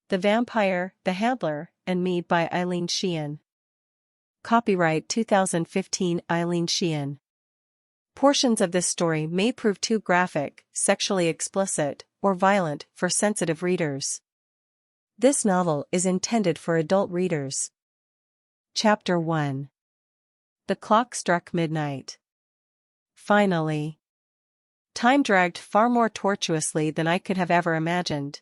The Vampire, the Handler, and Me by Eileen Sheehan. Copyright 2015 Eileen Sheehan. Portions of this story may prove too graphic, sexually explicit, or violent for sensitive readers. This novel is intended for adult readers. Chapter 1. The clock struck midnight. Finally. Time dragged far more tortuously than I could have ever imagined.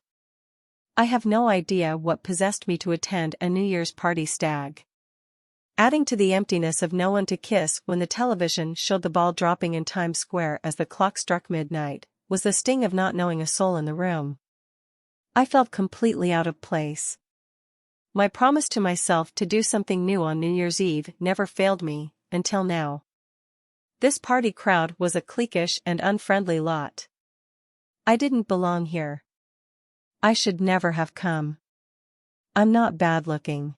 I have no idea what possessed me to attend a New Year's party stag. Adding to the emptiness of no one to kiss when the television showed the ball dropping in Times Square as the clock struck midnight, was the sting of not knowing a soul in the room. I felt completely out of place. My promise to myself to do something new on New Year's Eve never failed me, until now. This party crowd was a cliquish and unfriendly lot. I didn't belong here. I should never have come. I'm not bad-looking.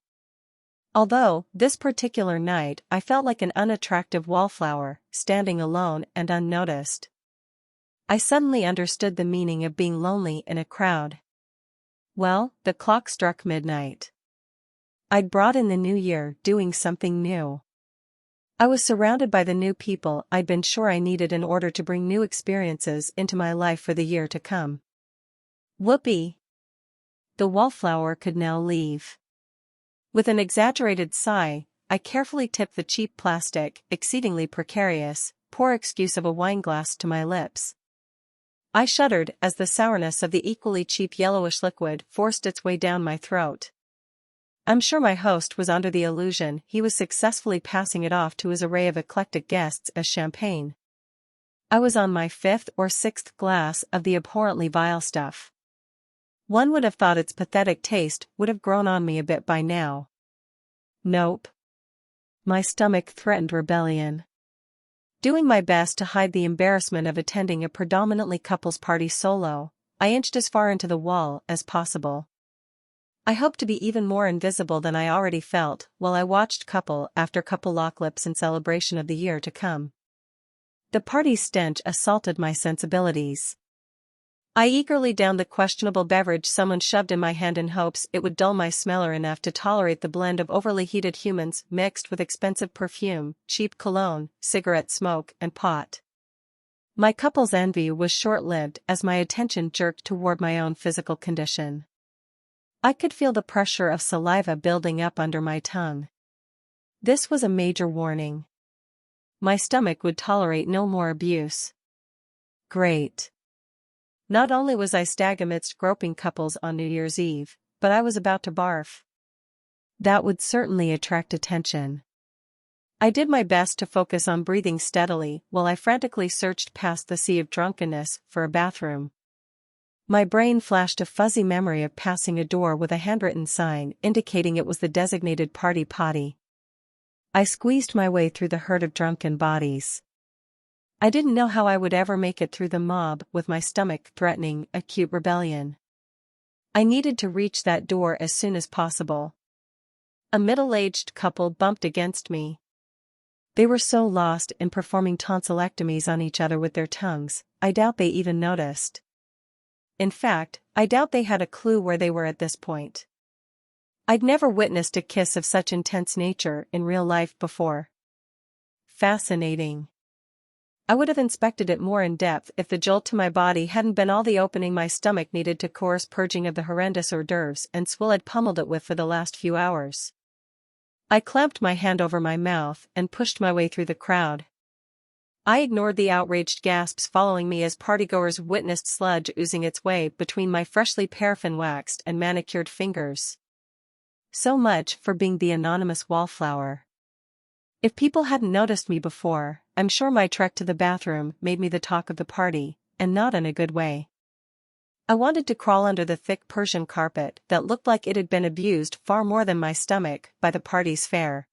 Although, this particular night I felt like an unattractive wallflower, standing alone and unnoticed. I suddenly understood the meaning of being lonely in a crowd. Well, the clock struck midnight. I'd brought in the new year doing something new. I was surrounded by the new people I'd been sure I needed in order to bring new experiences into my life for the year to come. Whoopee! The wallflower could now leave. With an exaggerated sigh, I carefully tipped the cheap plastic, exceedingly precarious, poor excuse of a wineglass to my lips. I shuddered as the sourness of the equally cheap yellowish liquid forced its way down my throat. I'm sure my host was under the illusion he was successfully passing it off to his array of eclectic guests as champagne. I was on my 5th or 6th glass of the abhorrently vile stuff. One would have thought its pathetic taste would have grown on me a bit by now. Nope. My stomach threatened rebellion. Doing my best to hide the embarrassment of attending a predominantly couples party solo, I inched as far into the wall as possible. I hoped to be even more invisible than I already felt while I watched couple after couple lock lips in celebration of the year to come. The party's stench assaulted my sensibilities. I eagerly downed the questionable beverage someone shoved in my hand in hopes it would dull my smeller enough to tolerate the blend of overly heated humans mixed with expensive perfume, cheap cologne, cigarette smoke, and pot. My couple's envy was short-lived as my attention jerked toward my own physical condition. I could feel the pressure of saliva building up under my tongue. This was a major warning. My stomach would tolerate no more abuse. Great. Not only was I stag amidst groping couples on New Year's Eve, but I was about to barf. That would certainly attract attention. I did my best to focus on breathing steadily while I frantically searched past the sea of drunkenness for a bathroom. My brain flashed a fuzzy memory of passing a door with a handwritten sign indicating it was the designated party potty. I squeezed my way through the herd of drunken bodies. I didn't know how I would ever make it through the mob with my stomach threatening acute rebellion. I needed to reach that door as soon as possible. A middle-aged couple bumped against me. They were so lost in performing tonsillectomies on each other with their tongues, I doubt they even noticed. In fact, I doubt they had a clue where they were at this point. I'd never witnessed a kiss of such intense nature in real life before. Fascinating. I would have inspected it more in depth if the jolt to my body hadn't been all the opening my stomach needed to course purging of the horrendous hors d'oeuvres and swill I'd pummeled it with for the last few hours. I clamped my hand over my mouth and pushed my way through the crowd. I ignored the outraged gasps following me as partygoers witnessed sludge oozing its way between my freshly paraffin-waxed and manicured fingers. So much for being the anonymous wallflower. If people hadn't noticed me before, I'm sure my trek to the bathroom made me the talk of the party, and not in a good way. I wanted to crawl under the thick Persian carpet that looked like it had been abused far more than my stomach by the party's fare.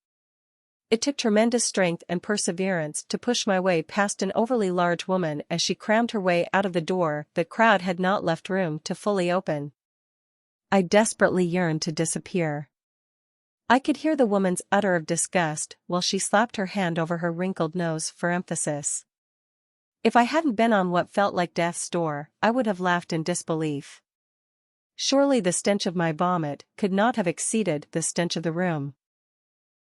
It took tremendous strength and perseverance to push my way past an overly large woman as she crammed her way out of the door the crowd had not left room to fully open. I desperately yearned to disappear. I could hear the woman's utter of disgust while she slapped her hand over her wrinkled nose for emphasis. If I hadn't been on what felt like death's door, I would have laughed in disbelief. surely the stench of my vomit could not have exceeded the stench of the room.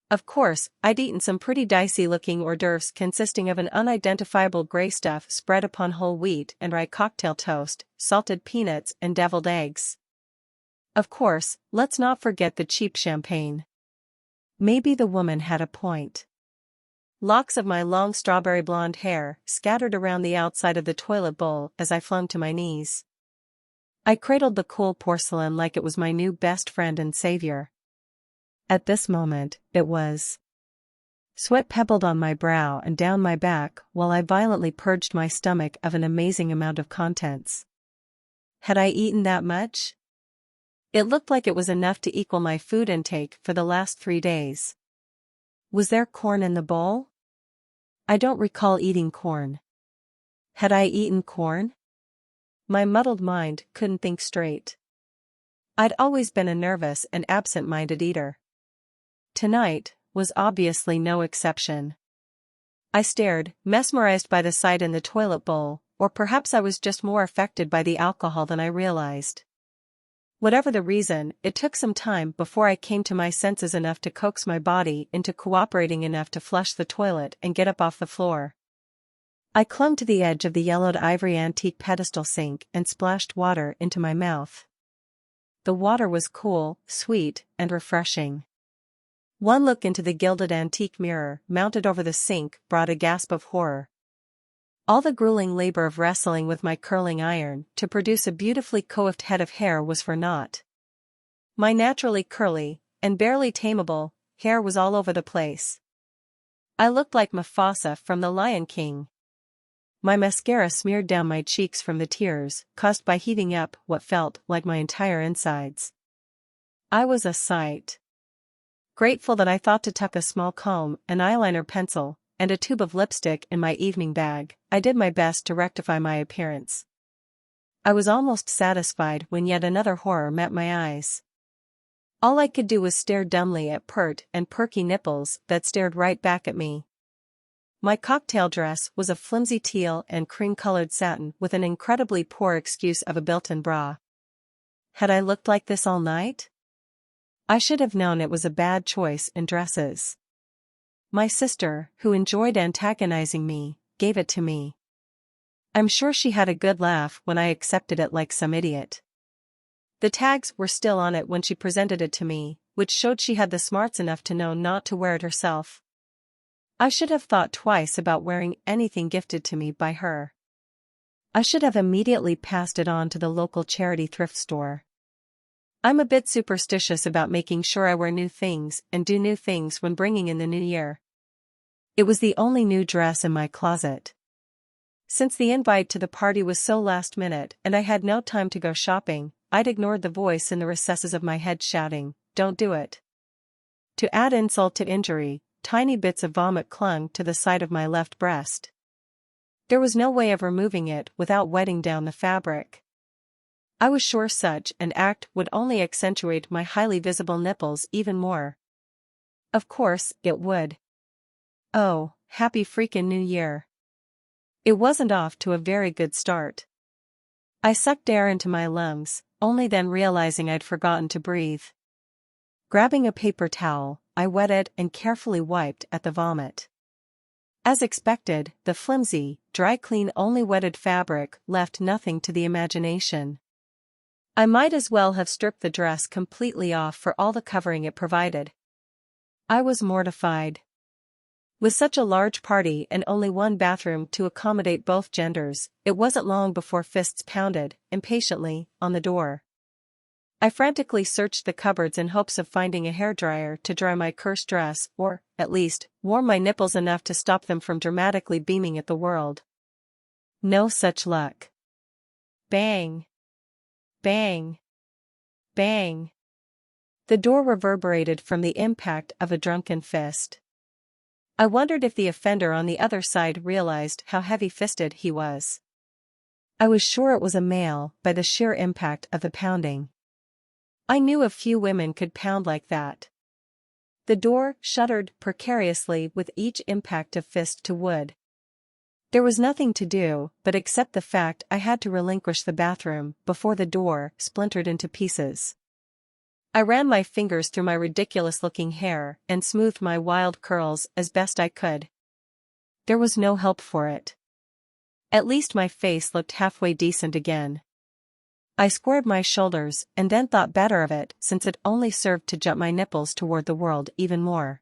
Of course, I'd eaten some pretty dicey-looking hors d'oeuvres consisting of an unidentifiable gray stuff spread upon whole wheat and rye cocktail toast, salted peanuts and deviled eggs. Of course, let's not forget the cheap champagne. Maybe the woman had a point. Locks of my long strawberry blonde hair scattered around the outside of the toilet bowl as I flung to my knees. I cradled the cool porcelain like it was my new best friend and savior. At this moment, it was. Sweat pebbled on my brow and down my back while I violently purged my stomach of an amazing amount of contents. Had I eaten that much? It looked like it was enough to equal my food intake for the last 3 days. Was there corn in the bowl? I don't recall eating corn. Had I eaten corn? My muddled mind couldn't think straight. I'd always been a nervous and absent-minded eater. Tonight was obviously no exception. I stared, mesmerized by the sight in the toilet bowl, or perhaps I was just more affected by the alcohol than I realized. Whatever the reason, it took some time before I came to my senses enough to coax my body into cooperating enough to flush the toilet and get up off the floor. I clung to the edge of the yellowed ivory antique pedestal sink and splashed water into my mouth. The water was cool, sweet, and refreshing. One look into the gilded antique mirror mounted over the sink brought a gasp of horror. All the grueling labor of wrestling with my curling iron to produce a beautifully coiffed head of hair was for naught. My naturally curly, and barely tameable, hair was all over the place. I looked like Mufasa from The Lion King. My mascara smeared down my cheeks from the tears caused by heaving up what felt like my entire insides. I was a sight. Grateful that I thought to tuck a small comb, an eyeliner pencil, and a tube of lipstick in my evening bag, I did my best to rectify my appearance. I was almost satisfied when yet another horror met my eyes. All I could do was stare dumbly at pert and perky nipples that stared right back at me. My cocktail dress was of flimsy teal and cream-colored satin with an incredibly poor excuse of a built-in bra. Had I looked like this all night? I should have known it was a bad choice in dresses. My sister, who enjoyed antagonizing me, gave it to me. I'm sure she had a good laugh when I accepted it like some idiot. The tags were still on it when she presented it to me, which showed she had the smarts enough to know not to wear it herself. I should have thought twice about wearing anything gifted to me by her. I should have immediately passed it on to the local charity thrift store. I'm a bit superstitious about making sure I wear new things and do new things when bringing in the new year. It was the only new dress in my closet. Since the invite to the party was so last minute and I had no time to go shopping, I'd ignored the voice in the recesses of my head shouting, "Don't do it." To add insult to injury, tiny bits of vomit clung to the side of my left breast. There was no way of removing it without wetting down the fabric. I was sure such an act would only accentuate my highly visible nipples even more. Of course, it would. Oh, happy freaking New Year. It wasn't off to a very good start. I sucked air into my lungs, only then realizing I'd forgotten to breathe. Grabbing a paper towel, I wetted and carefully wiped at the vomit. As expected, the flimsy, dry clean only wetted fabric left nothing to the imagination. I might as well have stripped the dress completely off for all the covering it provided. I was mortified. With such a large party and only one bathroom to accommodate both genders, it wasn't long before fists pounded, impatiently, on the door. I frantically searched the cupboards in hopes of finding a hairdryer to dry my cursed dress or, at least, warm my nipples enough to stop them from dramatically beaming at the world. No such luck. Bang! Bang! Bang! The door reverberated from the impact of a drunken fist. I wondered if the offender on the other side realized how heavy-fisted he was. I was sure it was a male by the sheer impact of the pounding. I knew a few women could pound like that. The door shuddered precariously with each impact of fist to wood. There was nothing to do but accept the fact I had to relinquish the bathroom before the door splintered into pieces. I ran my fingers through my ridiculous-looking hair and smoothed my wild curls as best I could. There was no help for it. At least my face looked halfway decent again. I squared my shoulders and then thought better of it since it only served to jut my nipples toward the world even more.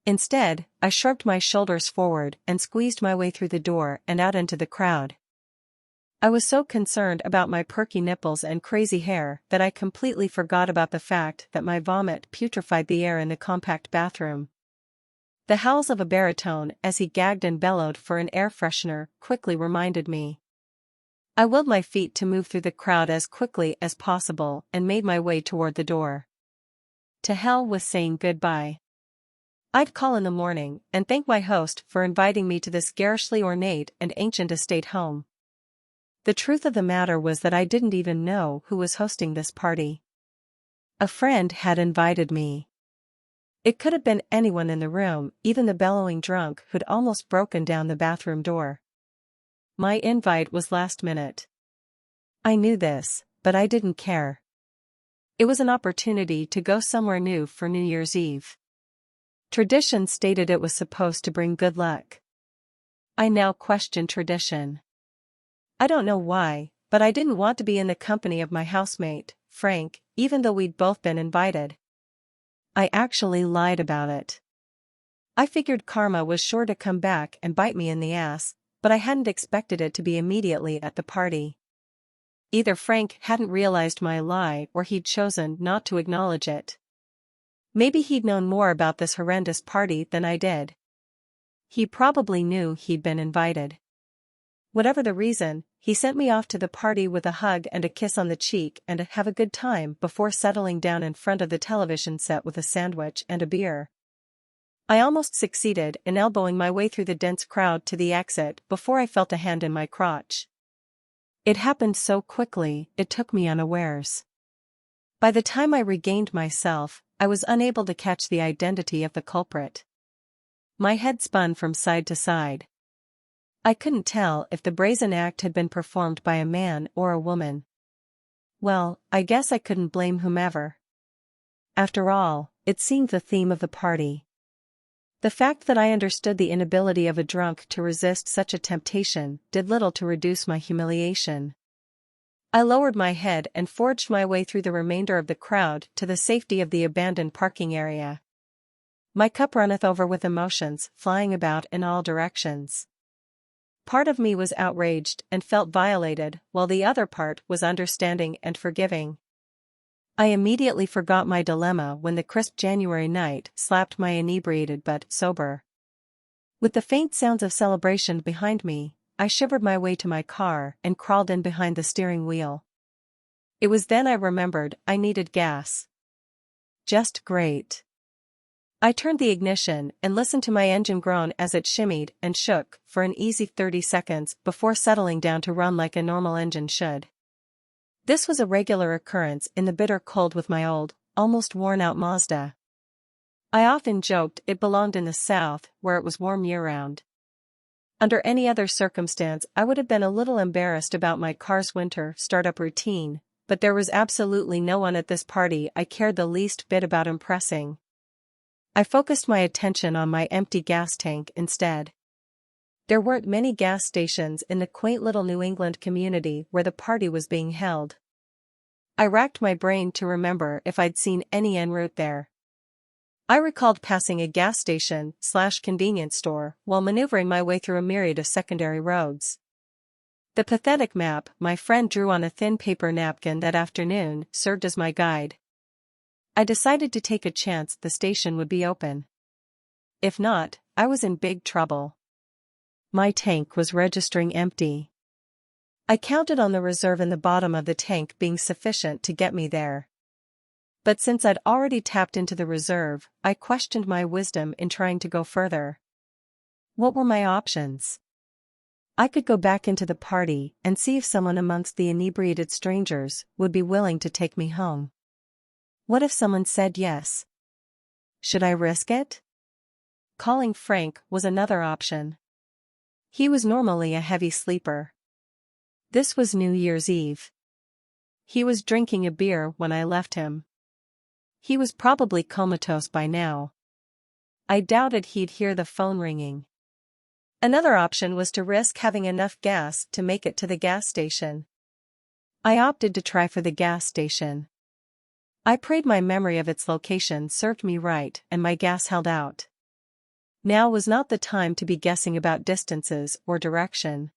Instead, I shrugged my shoulders forward and squeezed my way through the door and out into the crowd. I was so concerned about my perky nipples and crazy hair that I completely forgot about the fact that my vomit putrefied the air in the compact bathroom. The howls of a baritone as he gagged and bellowed for an air freshener quickly reminded me. I willed my feet to move through the crowd as quickly as possible and made my way toward the door. To hell with saying goodbye. I'd call in the morning and thank my host for inviting me to this garishly ornate and ancient estate home. The truth of the matter was that I didn't even know who was hosting this party. A friend had invited me. It could have been anyone in the room, even the bellowing drunk who'd almost broken down the bathroom door. My invite was last minute. I knew this, but I didn't care. It was an opportunity to go somewhere new for New Year's Eve. Tradition stated it was supposed to bring good luck. I now question tradition. I don't know why, but I didn't want to be in the company of my housemate, Frank, even though we'd both been invited. I actually lied about it. I figured karma was sure to come back and bite me in the ass, but I hadn't expected it to be immediately at the party. Either Frank hadn't realized my lie or he'd chosen not to acknowledge it. Maybe he'd known more about this horrendous party than I did. He probably knew he'd been invited. Whatever the reason, he sent me off to the party with a hug and a kiss on the cheek and a have a good time before settling down in front of the television set with a sandwich and a beer. I almost succeeded in elbowing my way through the dense crowd to the exit before I felt a hand in my crotch. It happened so quickly, it took me unawares. By the time I regained myself, I was unable to catch the identity of the culprit. My head spun from side to side. I couldn't tell if the brazen act had been performed by a man or a woman. Well, I guess I couldn't blame whomever. After all, it seemed the theme of the party. The fact that I understood the inability of a drunk to resist such a temptation did little to reduce my humiliation. I lowered my head and forged my way through the remainder of the crowd to the safety of the abandoned parking area. My cup runneth over with emotions flying about in all directions. Part of me was outraged and felt violated, while the other part was understanding and forgiving. I immediately forgot my dilemma when the crisp January night slapped my inebriated but sober. With the faint sounds of celebration behind me, I shivered my way to my car and crawled in behind the steering wheel. It was then I remembered I needed gas. Just great. I turned the ignition and listened to my engine groan as it shimmied and shook for an easy 30 seconds before settling down to run like a normal engine should. This was a regular occurrence in the bitter cold with my old, almost worn-out Mazda. I often joked it belonged in the South, where it was warm year-round. Under any other circumstance I would have been a little embarrassed about my car's winter startup routine, but there was absolutely no one at this party I cared the least bit about impressing. I focused my attention on my empty gas tank instead. There weren't many gas stations in the quaint little New England community where the party was being held. I racked my brain to remember if I'd seen any en route there. I recalled passing a gas station/convenience store while maneuvering my way through a myriad of secondary roads. The pathetic map my friend drew on a thin paper napkin that afternoon served as my guide. I decided to take a chance the station would be open. If not, I was in big trouble. My tank was registering empty. I counted on the reserve in the bottom of the tank being sufficient to get me there. But since I'd already tapped into the reserve, I questioned my wisdom in trying to go further. What were my options? I could go back into the party and see if someone amongst the inebriated strangers would be willing to take me home. What if someone said yes? Should I risk it? Calling Frank was another option. He was normally a heavy sleeper. This was New Year's Eve. He was drinking a beer when I left him. He was probably comatose by now. I doubted he'd hear the phone ringing. Another option was to risk having enough gas to make it to the gas station. I opted to try for the gas station. I prayed my memory of its location served me right and my gas held out. Now was not the time to be guessing about distances or direction.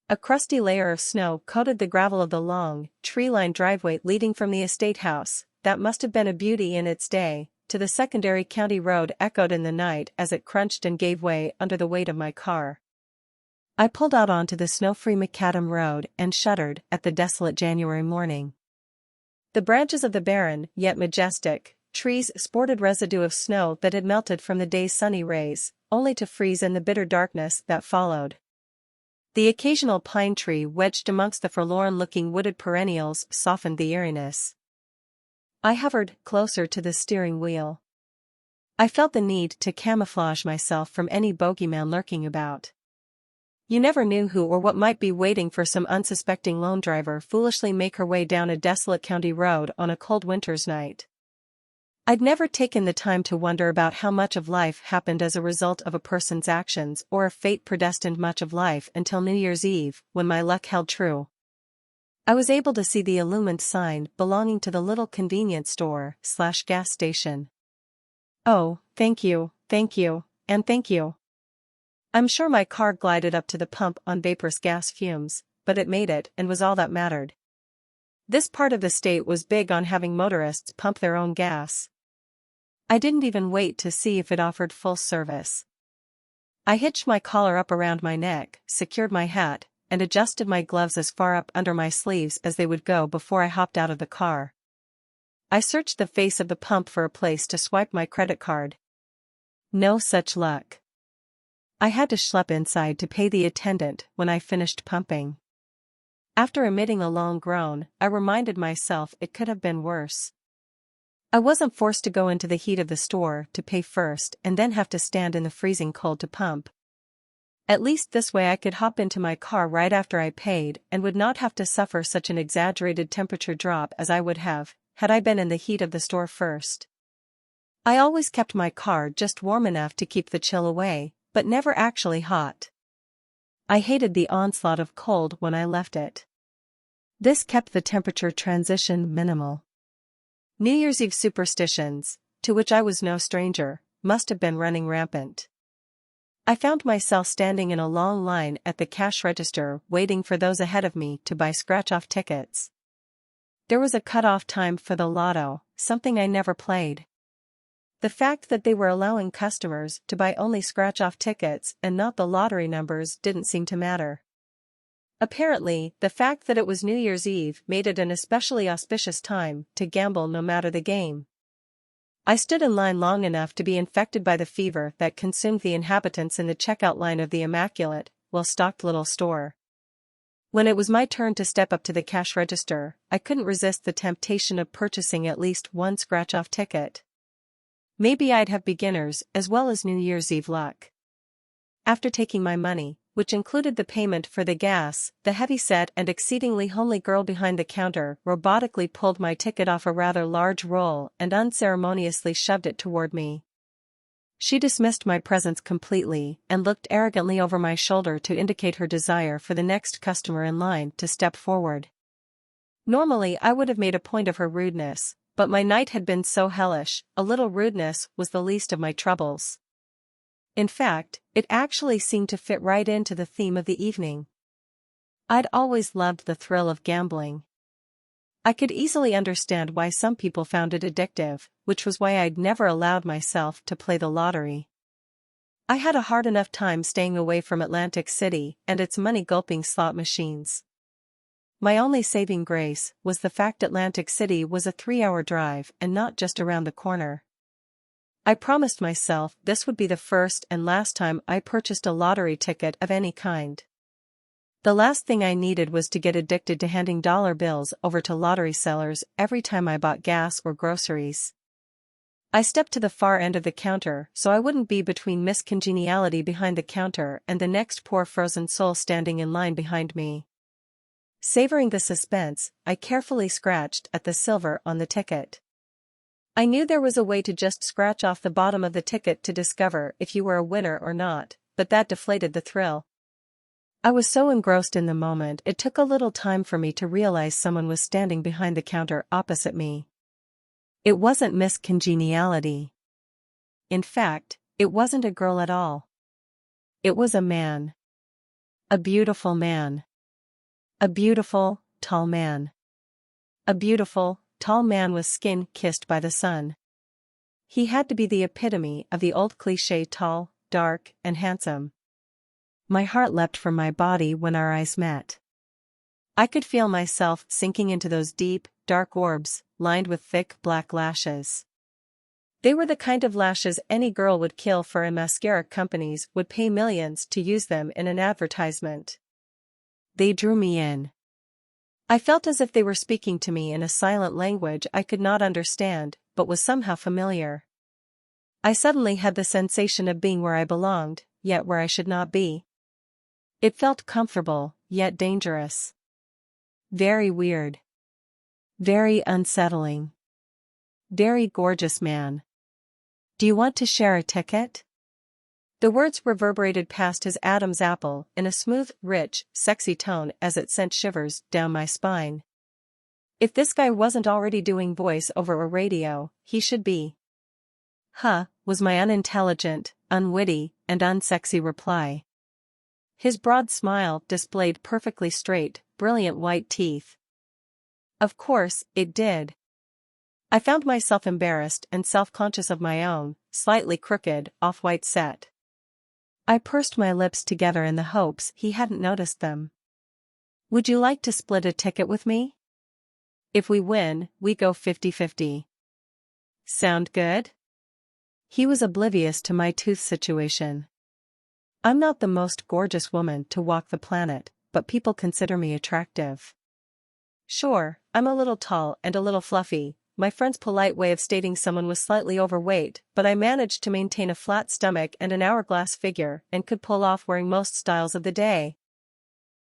A crusty layer of snow coated the gravel of the long, tree-lined driveway leading from the estate house, that must have been a beauty in its day, to the secondary county road echoed in the night as it crunched and gave way under the weight of my car. I pulled out onto the snow-free macadam road and shuddered at the desolate January morning. The branches of the barren, yet majestic, trees sported residue of snow that had melted from the day's sunny rays, only to freeze in the bitter darkness that followed. The occasional pine tree wedged amongst the forlorn-looking wooded perennials softened the eeriness. I hovered closer to the steering wheel. I felt the need to camouflage myself from any bogeyman lurking about. You never knew who or what might be waiting for some unsuspecting lone driver foolishly make her way down a desolate county road on a cold winter's night. I'd never taken the time to wonder about how much of life happened as a result of a person's actions or if fate predestined much of life until New Year's Eve, when my luck held true. I was able to see the illumined sign belonging to the little convenience store/gas station. Oh, thank you, and thank you. I'm sure my car glided up to the pump on vaporous gas fumes, but it made it and was all that mattered. This part of the state was big on having motorists pump their own gas. I didn't even wait to see if it offered full service. I hitched my collar up around my neck, secured my hat, and adjusted my gloves as far up under my sleeves as they would go before I hopped out of the car. I searched the face of the pump for a place to swipe my credit card. No such luck. I had to schlep inside to pay the attendant when I finished pumping. After emitting a long groan, I reminded myself it could have been worse. I wasn't forced to go into the heat of the store to pay first and then have to stand in the freezing cold to pump. At least this way I could hop into my car right after I paid and would not have to suffer such an exaggerated temperature drop as I would have, had I been in the heat of the store first. I always kept my car just warm enough to keep the chill away, but never actually hot. I hated the onslaught of cold when I left it. This kept the temperature transition minimal. New Year's Eve superstitions, to which I was no stranger, must have been running rampant. I found myself standing in a long line at the cash register waiting for those ahead of me to buy scratch-off tickets. There was a cut-off time for the lotto, something I never played. The fact that they were allowing customers to buy only scratch-off tickets and not the lottery numbers didn't seem to matter. Apparently, the fact that it was New Year's Eve made it an especially auspicious time to gamble no matter the game. I stood in line long enough to be infected by the fever that consumed the inhabitants in the checkout line of the immaculate, well-stocked little store. When it was my turn to step up to the cash register, I couldn't resist the temptation of purchasing at least one scratch-off ticket. Maybe I'd have beginners as well as New Year's Eve luck. After taking my money, which included the payment for the gas, the heavy-set and exceedingly homely girl behind the counter robotically pulled my ticket off a rather large roll and unceremoniously shoved it toward me. She dismissed my presence completely and looked arrogantly over my shoulder to indicate her desire for the next customer in line to step forward. Normally I would have made a point of her rudeness, but my night had been so hellish, a little rudeness was the least of my troubles. In fact, it actually seemed to fit right into the theme of the evening. I'd always loved the thrill of gambling. I could easily understand why some people found it addictive, which was why I'd never allowed myself to play the lottery. I had a hard enough time staying away from Atlantic City and its money-gulping slot machines. My only saving grace was the fact Atlantic City was a 3-hour drive and not just around the corner. I promised myself this would be the first and last time I purchased a lottery ticket of any kind. The last thing I needed was to get addicted to handing dollar bills over to lottery sellers every time I bought gas or groceries. I stepped to the far end of the counter so I wouldn't be between Miss Congeniality behind the counter and the next poor frozen soul standing in line behind me. Savoring the suspense, I carefully scratched at the silver on the ticket. I knew there was a way to just scratch off the bottom of the ticket to discover if you were a winner or not, but that deflated the thrill. I was so engrossed in the moment it took a little time for me to realize someone was standing behind the counter opposite me. It wasn't Miss Congeniality. In fact, it wasn't a girl at all. It was a man. A beautiful man. A beautiful, tall man. A beautiful, tall man with skin kissed by the sun. He had to be the epitome of the old cliché tall, dark, and handsome. My heart leapt from my body when our eyes met. I could feel myself sinking into those deep, dark orbs, lined with thick black lashes. They were the kind of lashes any girl would kill for, and mascara companies would pay millions to use them in an advertisement. They drew me in. I felt as if they were speaking to me in a silent language I could not understand, but was somehow familiar. I suddenly had the sensation of being where I belonged, yet where I should not be. It felt comfortable, yet dangerous. Very weird. Very unsettling. Very gorgeous man. Do you want to share a ticket? The words reverberated past his Adam's apple in a smooth, rich, sexy tone as it sent shivers down my spine. If this guy wasn't already doing voice over a radio, he should be. Huh, was my unintelligent, unwitty, and unsexy reply. His broad smile displayed perfectly straight, brilliant white teeth. Of course, it did. I found myself embarrassed and self-conscious of my own, slightly crooked, off-white set. I pursed my lips together in the hopes he hadn't noticed them. Would you like to split a ticket with me? If we win, we go 50-50. Sound good? He was oblivious to my tooth situation. I'm not the most gorgeous woman to walk the planet, but people consider me attractive. Sure, I'm a little tall and a little fluffy, my friend's polite way of stating someone was slightly overweight, but I managed to maintain a flat stomach and an hourglass figure and could pull off wearing most styles of the day.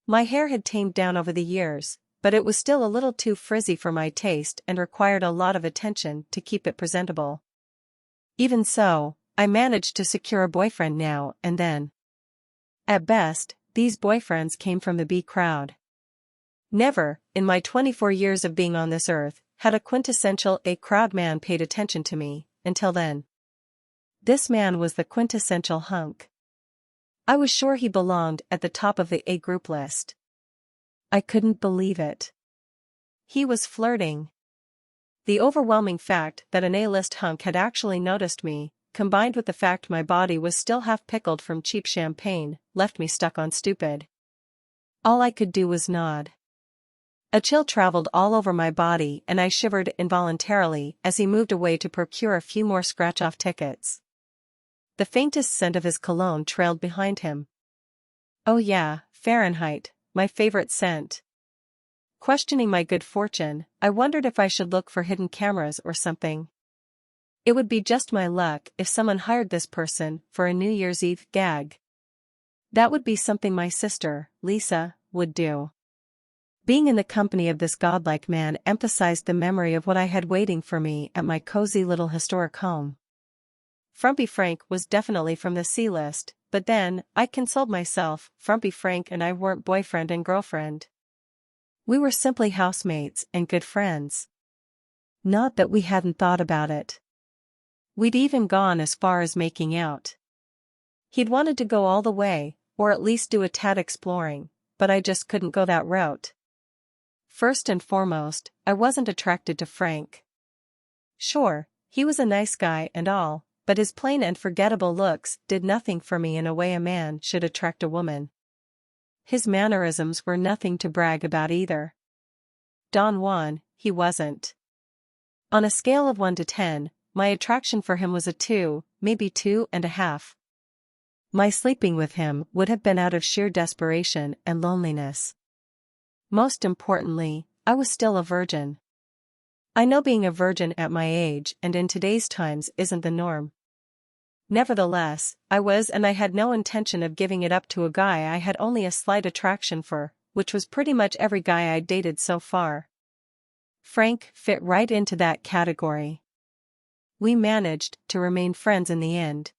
My hair had tamed down over the years, but it was still a little too frizzy for my taste and required a lot of attention to keep it presentable. Even so, I managed to secure a boyfriend now and then. At best, these boyfriends came from the B crowd. Never, in my 24 years of being on this earth, had a quintessential A crowd man paid attention to me, until then. This man was the quintessential hunk. I was sure he belonged at the top of the A group list. I couldn't believe it. He was flirting. The overwhelming fact that an A-list hunk had actually noticed me, combined with the fact my body was still half pickled from cheap champagne, left me stuck on stupid. All I could do was nod. A chill traveled all over my body and I shivered involuntarily as he moved away to procure a few more scratch-off tickets. The faintest scent of his cologne trailed behind him. Oh yeah, Fahrenheit, my favorite scent. Questioning my good fortune, I wondered if I should look for hidden cameras or something. It would be just my luck if someone hired this person for a New Year's Eve gag. That would be something my sister, Lisa, would do. Being in the company of this godlike man emphasized the memory of what I had waiting for me at my cozy little historic home. Frumpy Frank was definitely from the C list, but then, I consoled myself, Frumpy Frank and I weren't boyfriend and girlfriend. We were simply housemates and good friends. Not that we hadn't thought about it. We'd even gone as far as making out. He'd wanted to go all the way, or at least do a tad exploring, but I just couldn't go that route. First and foremost, I wasn't attracted to Frank. Sure, he was a nice guy and all, but his plain and forgettable looks did nothing for me in a way a man should attract a woman. His mannerisms were nothing to brag about either. Don Juan, he wasn't. On a scale of 1 to 10, my attraction for him was a 2, maybe 2.5. My sleeping with him would have been out of sheer desperation and loneliness. Most importantly, I was still a virgin. I know being a virgin at my age and in today's times isn't the norm. Nevertheless, I was, and I had no intention of giving it up to a guy I had only a slight attraction for, which was pretty much every guy I'd dated so far. Frank fit right into that category. We managed to remain friends in the end.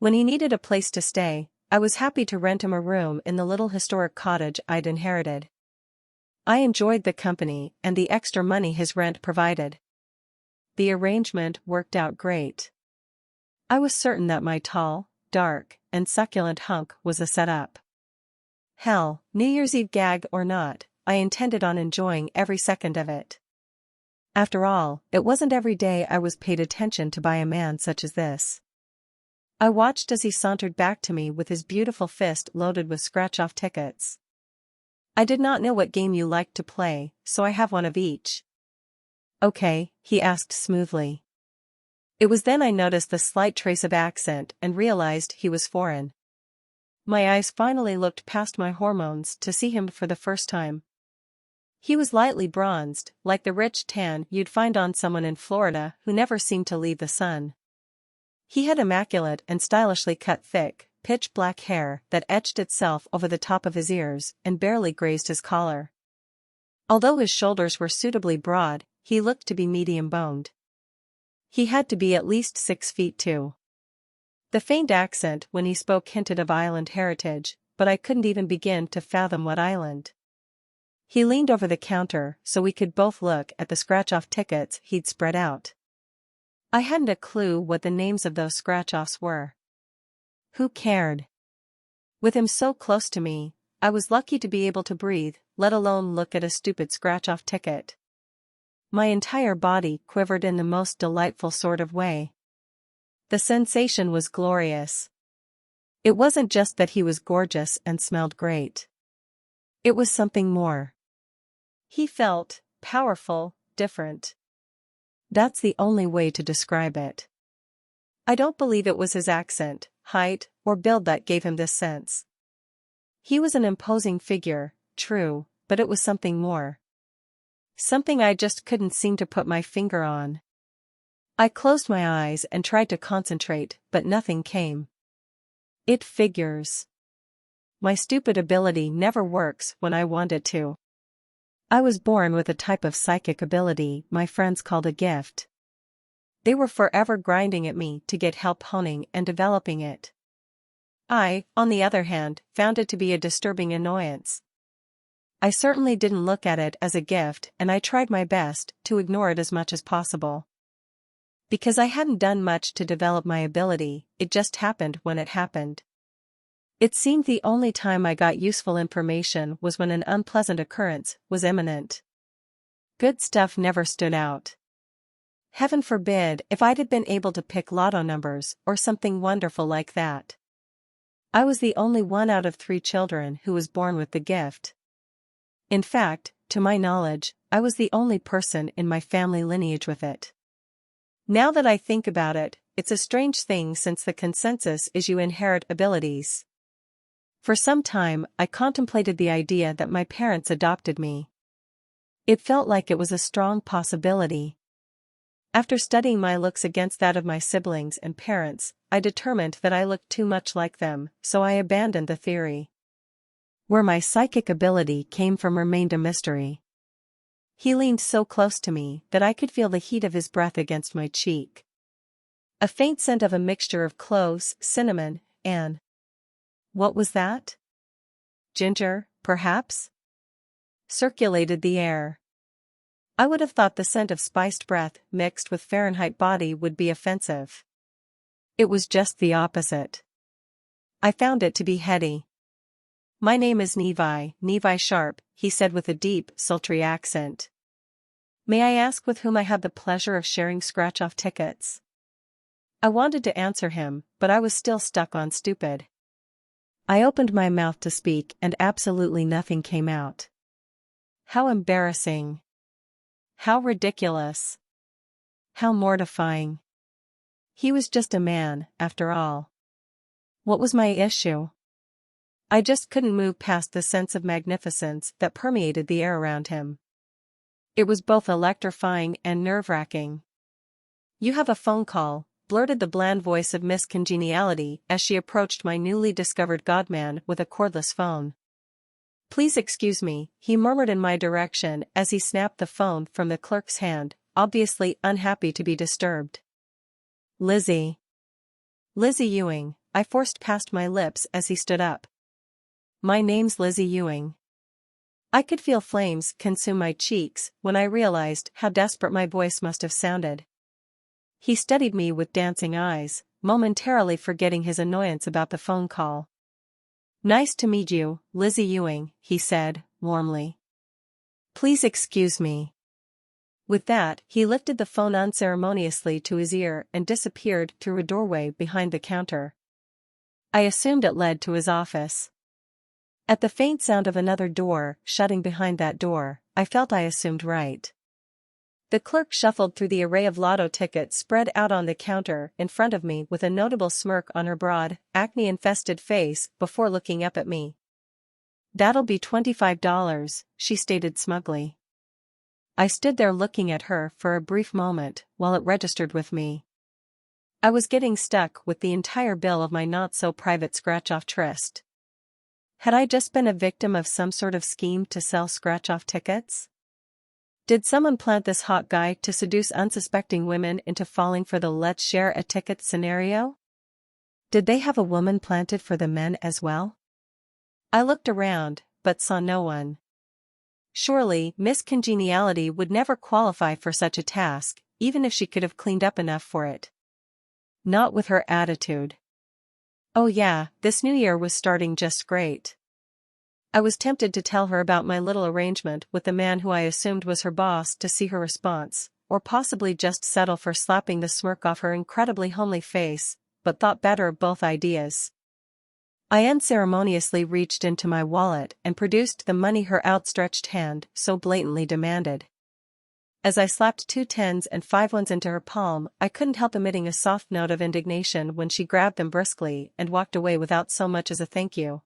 When he needed a place to stay, I was happy to rent him a room in the little historic cottage I'd inherited. I enjoyed the company and the extra money his rent provided. The arrangement worked out great. I was certain that my tall, dark, and succulent hunk was a setup. Hell, New Year's Eve gag or not, I intended on enjoying every second of it. After all, it wasn't every day I was paid attention to by a man such as this. I watched as he sauntered back to me with his beautiful fist loaded with scratch-off tickets. I did not know what game you liked to play, so I have one of each. Okay, he asked smoothly. It was then I noticed the slight trace of accent and realized he was foreign. My eyes finally looked past my hormones to see him for the first time. He was lightly bronzed, like the rich tan you'd find on someone in Florida who never seemed to leave the sun. He had immaculate and stylishly cut thick, pitch-black hair that etched itself over the top of his ears and barely grazed his collar. Although his shoulders were suitably broad, he looked to be medium-boned. He had to be at least 6'2". The faint accent when he spoke hinted of island heritage, but I couldn't even begin to fathom what island. He leaned over the counter so we could both look at the scratch-off tickets he'd spread out. I hadn't a clue what the names of those scratch-offs were. Who cared? With him so close to me, I was lucky to be able to breathe, let alone look at a stupid scratch-off ticket. My entire body quivered in the most delightful sort of way. The sensation was glorious. It wasn't just that he was gorgeous and smelled great. It was something more. He felt powerful, different. That's the only way to describe it. I don't believe it was his accent, height, or build that gave him this sense. He was an imposing figure, true, but it was something more. Something I just couldn't seem to put my finger on. I closed my eyes and tried to concentrate, but nothing came. It figures. My stupid ability never works when I want it to. I was born with a type of psychic ability my friends called a gift. They were forever grinding at me to get help honing and developing it. I, on the other hand, found it to be a disturbing annoyance. I certainly didn't look at it as a gift, and I tried my best to ignore it as much as possible. Because I hadn't done much to develop my ability, it just happened when it happened. It seemed the only time I got useful information was when an unpleasant occurrence was imminent. Good stuff never stood out. Heaven forbid if I'd have been able to pick lotto numbers or something wonderful like that. I was the only one out of 3 children who was born with the gift. In fact, to my knowledge, I was the only person in my family lineage with it. Now that I think about it, it's a strange thing since the consensus is you inherit abilities. For some time, I contemplated the idea that my parents adopted me. It felt like it was a strong possibility. After studying my looks against that of my siblings and parents, I determined that I looked too much like them, so I abandoned the theory. Where my psychic ability came from remained a mystery. He leaned so close to me that I could feel the heat of his breath against my cheek. A faint scent of a mixture of cloves, cinnamon, and... what was that? Ginger, perhaps? Circulated the air. I would have thought the scent of spiced breath mixed with Fahrenheit body would be offensive. It was just the opposite. I found it to be heady. My name is Nevi Sharp, he said with a deep, sultry accent. May I ask with whom I have the pleasure of sharing scratch-off tickets? I wanted to answer him, but I was still stuck on stupid. I opened my mouth to speak and absolutely nothing came out. How embarrassing. How ridiculous. How mortifying. He was just a man, after all. What was my issue? I just couldn't move past the sense of magnificence that permeated the air around him. It was both electrifying and nerve-wracking. "You have a phone call," blurted the bland voice of Miss Congeniality as she approached my newly discovered godman with a cordless phone. "Please excuse me," he murmured in my direction as he snapped the phone from the clerk's hand, obviously unhappy to be disturbed. "Lizzie." "Lizzie Ewing," I forced past my lips as he stood up. "My name's Lizzie Ewing." I could feel flames consume my cheeks when I realized how desperate my voice must have sounded. He studied me with dancing eyes, momentarily forgetting his annoyance about the phone call. "Nice to meet you, Lizzie Ewing," he said, warmly. "Please excuse me." With that, he lifted the phone unceremoniously to his ear and disappeared through a doorway behind the counter. I assumed it led to his office. At the faint sound of another door shutting behind that door, I felt I assumed right. The clerk shuffled through the array of lotto tickets spread out on the counter in front of me with a notable smirk on her broad, acne-infested face before looking up at me. "That'll be $25, she stated smugly. I stood there looking at her for a brief moment while it registered with me. I was getting stuck with the entire bill of my not-so-private scratch-off tryst. Had I just been a victim of some sort of scheme to sell scratch-off tickets? Did someone plant this hot guy to seduce unsuspecting women into falling for the "let's share a ticket" scenario? Did they have a woman planted for the men as well? I looked around, but saw no one. Surely, Miss Congeniality would never qualify for such a task, even if she could have cleaned up enough for it. Not with her attitude. Oh yeah, this new year was starting just great. I was tempted to tell her about my little arrangement with the man who I assumed was her boss to see her response, or possibly just settle for slapping the smirk off her incredibly homely face, but thought better of both ideas. I unceremoniously reached into my wallet and produced the money her outstretched hand so blatantly demanded. As I slapped 2 10s and 5 ones into her palm, I couldn't help emitting a soft note of indignation when she grabbed them briskly and walked away without so much as a thank you.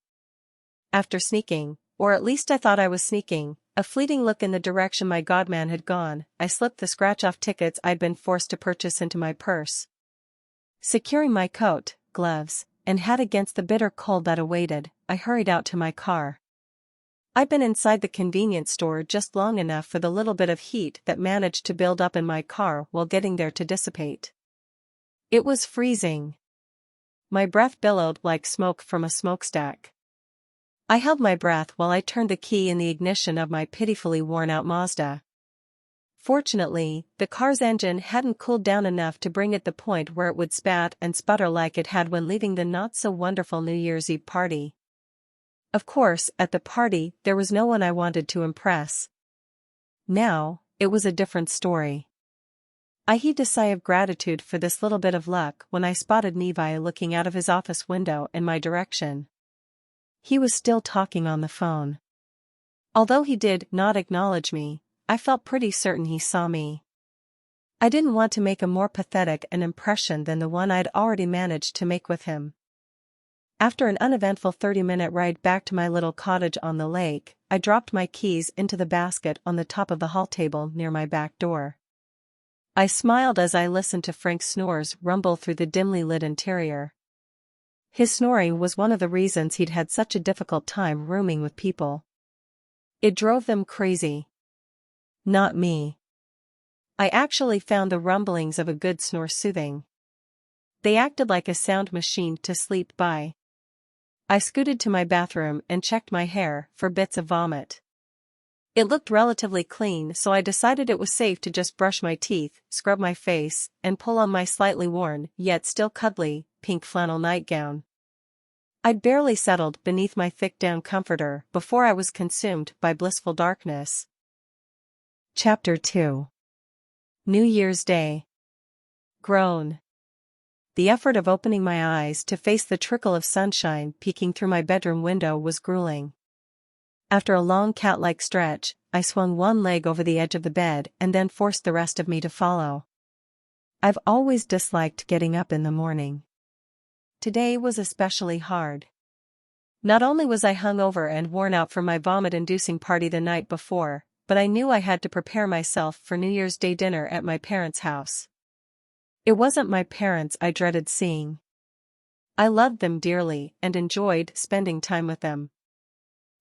After sneaking, or at least I thought I was sneaking, a fleeting look in the direction my godman had gone, I slipped the scratch-off tickets I'd been forced to purchase into my purse. Securing my coat, gloves, and hat against the bitter cold that awaited, I hurried out to my car. I'd been inside the convenience store just long enough for the little bit of heat that managed to build up in my car while getting there to dissipate. It was freezing. My breath billowed like smoke from a smokestack. I held my breath while I turned the key in the ignition of my pitifully worn-out Mazda. Fortunately, the car's engine hadn't cooled down enough to bring it the point where it would spat and sputter like it had when leaving the not-so-wonderful New Year's Eve party. Of course, at the party, there was no one I wanted to impress. Now, it was a different story. I heaved a sigh of gratitude for this little bit of luck when I spotted Levi looking out of his office window in my direction. He was still talking on the phone. Although he did not acknowledge me, I felt pretty certain he saw me. I didn't want to make a more pathetic an impression than the one I'd already managed to make with him. After an uneventful 30-minute ride back to my little cottage on the lake, I dropped my keys into the basket on the top of the hall table near my back door. I smiled as I listened to Frank's snores rumble through the dimly lit interior. His snoring was one of the reasons he'd had such a difficult time rooming with people. It drove them crazy. Not me. I actually found the rumblings of a good snore soothing. They acted like a sound machine to sleep by. I scooted to my bathroom and checked my hair for bits of vomit. It looked relatively clean, so I decided it was safe to just brush my teeth, scrub my face, and pull on my slightly worn, yet still cuddly, pink flannel nightgown. I'd barely settled beneath my thick down comforter before I was consumed by blissful darkness. Chapter 2. New Year's Day. Groan. The effort of opening my eyes to face the trickle of sunshine peeking through my bedroom window was grueling. After a long cat-like stretch, I swung one leg over the edge of the bed and then forced the rest of me to follow. I've always disliked getting up in the morning. Today was especially hard. Not only was I hungover and worn out from my vomit-inducing party the night before, but I knew I had to prepare myself for New Year's Day dinner at my parents' house. It wasn't my parents I dreaded seeing. I loved them dearly and enjoyed spending time with them.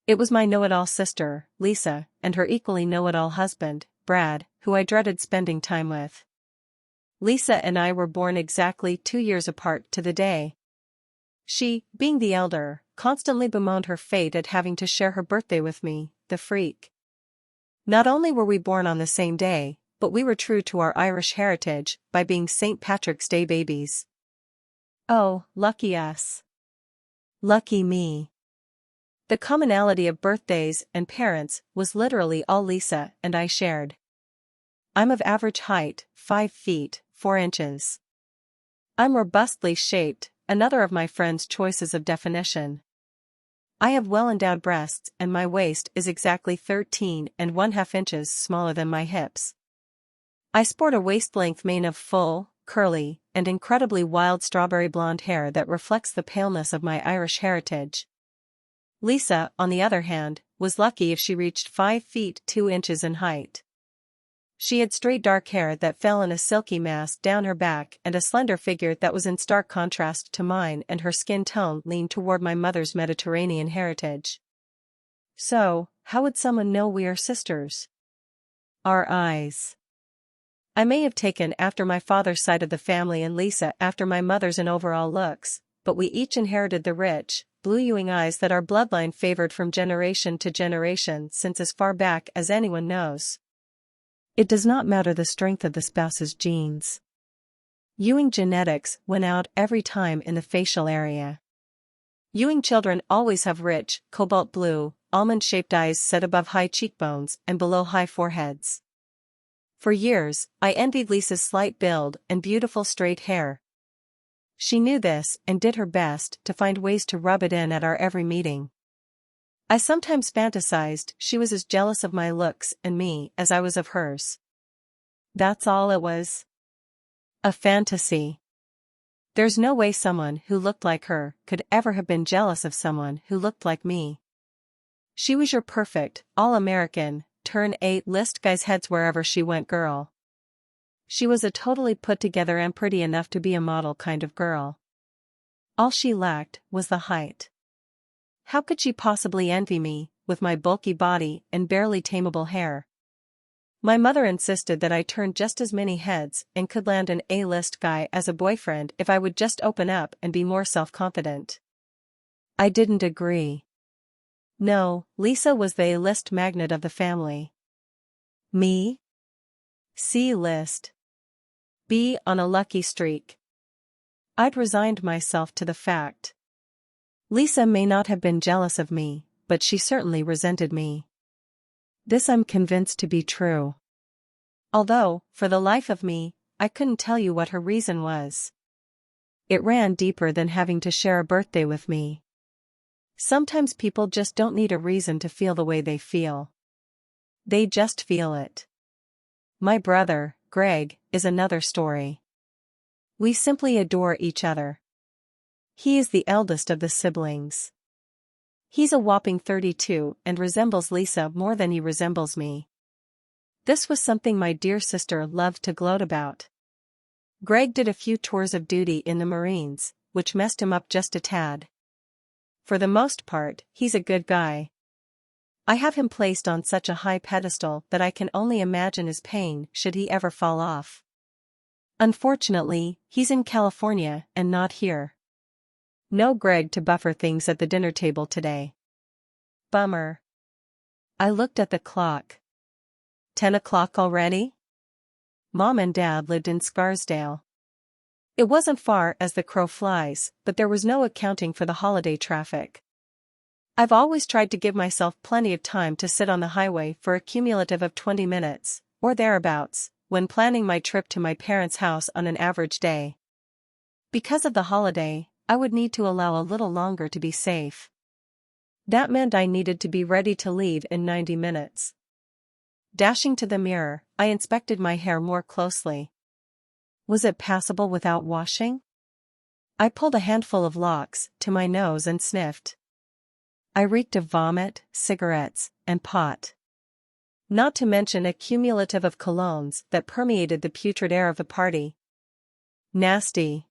It was my know-it-all sister, Lisa, and her equally know-it-all husband, Brad, who I dreaded spending time with. Lisa and I were born exactly 2 years apart to the day. She, being the elder, constantly bemoaned her fate at having to share her birthday with me, the freak. Not only were we born on the same day, but we were true to our Irish heritage by being St. Patrick's Day babies. Oh, lucky us. Lucky me. The commonality of birthdays and parents was literally all Lisa and I shared. I'm of average height, 5 feet, 4 inches. I'm robustly shaped, another of my friend's choices of definition. I have well-endowed breasts and my waist is exactly 13½ inches smaller than my hips. I sport a waist-length mane of full, curly, and incredibly wild strawberry blonde hair that reflects the paleness of my Irish heritage. Lisa, on the other hand, was lucky if she reached 5 feet 2 inches in height. She had straight dark hair that fell in a silky mass down her back and a slender figure that was in stark contrast to mine, and her skin tone leaned toward my mother's Mediterranean heritage. So, how would someone know we are sisters? Our eyes. I may have taken after my father's side of the family and Lisa after my mother's in overall looks, but we each inherited the rich, blue-ewing eyes that our bloodline favored from generation to generation since as far back as anyone knows. It does not matter the strength of the spouse's genes. Ewing genetics win out every time in the facial area. Ewing children always have rich, cobalt blue, almond-shaped eyes set above high cheekbones and below high foreheads. For years, I envied Lisa's slight build and beautiful straight hair. She knew this and did her best to find ways to rub it in at our every meeting. I sometimes fantasized she was as jealous of my looks and me as I was of hers. That's all it was. A fantasy. There's no way someone who looked like her could ever have been jealous of someone who looked like me. She was your perfect, all-American, turn A-list guy's heads wherever she went girl. She was a totally put-together and pretty enough to be a model kind of girl. All she lacked was the height. How could she possibly envy me, with my bulky body and barely tameable hair? My mother insisted that I turned just as many heads and could land an A-list guy as a boyfriend if I would just open up and be more self-confident. I didn't agree. No, Lisa was the A-list magnet of the family. Me? C-list. B on a lucky streak. I'd resigned myself to the fact. Lisa may not have been jealous of me, but she certainly resented me. This I'm convinced to be true. Although, for the life of me, I couldn't tell you what her reason was. It ran deeper than having to share a birthday with me. Sometimes people just don't need a reason to feel the way they feel. They just feel it. My brother, Greg, is another story. We simply adore each other. He is the eldest of the siblings. He's a whopping 32 and resembles Lisa more than he resembles me. This was something my dear sister loved to gloat about. Greg did a few tours of duty in the Marines, which messed him up just a tad. For the most part, he's a good guy. I have him placed on such a high pedestal that I can only imagine his pain should he ever fall off. Unfortunately, he's in California and not here. No Greg to buffer things at the dinner table today. Bummer. I looked at the clock. 10 o'clock already? Mom and Dad lived in Scarsdale. It wasn't far as the crow flies, but there was no accounting for the holiday traffic. I've always tried to give myself plenty of time to sit on the highway for a cumulative of 20 minutes, or thereabouts, when planning my trip to my parents' house on an average day. Because of the holiday, I would need to allow a little longer to be safe. That meant I needed to be ready to leave in 90 minutes. Dashing to the mirror, I inspected my hair more closely. Was it passable without washing? I pulled a handful of locks to my nose and sniffed. I reeked of vomit, cigarettes, and pot. Not to mention a cumulative of colognes that permeated the putrid air of the party. Nasty.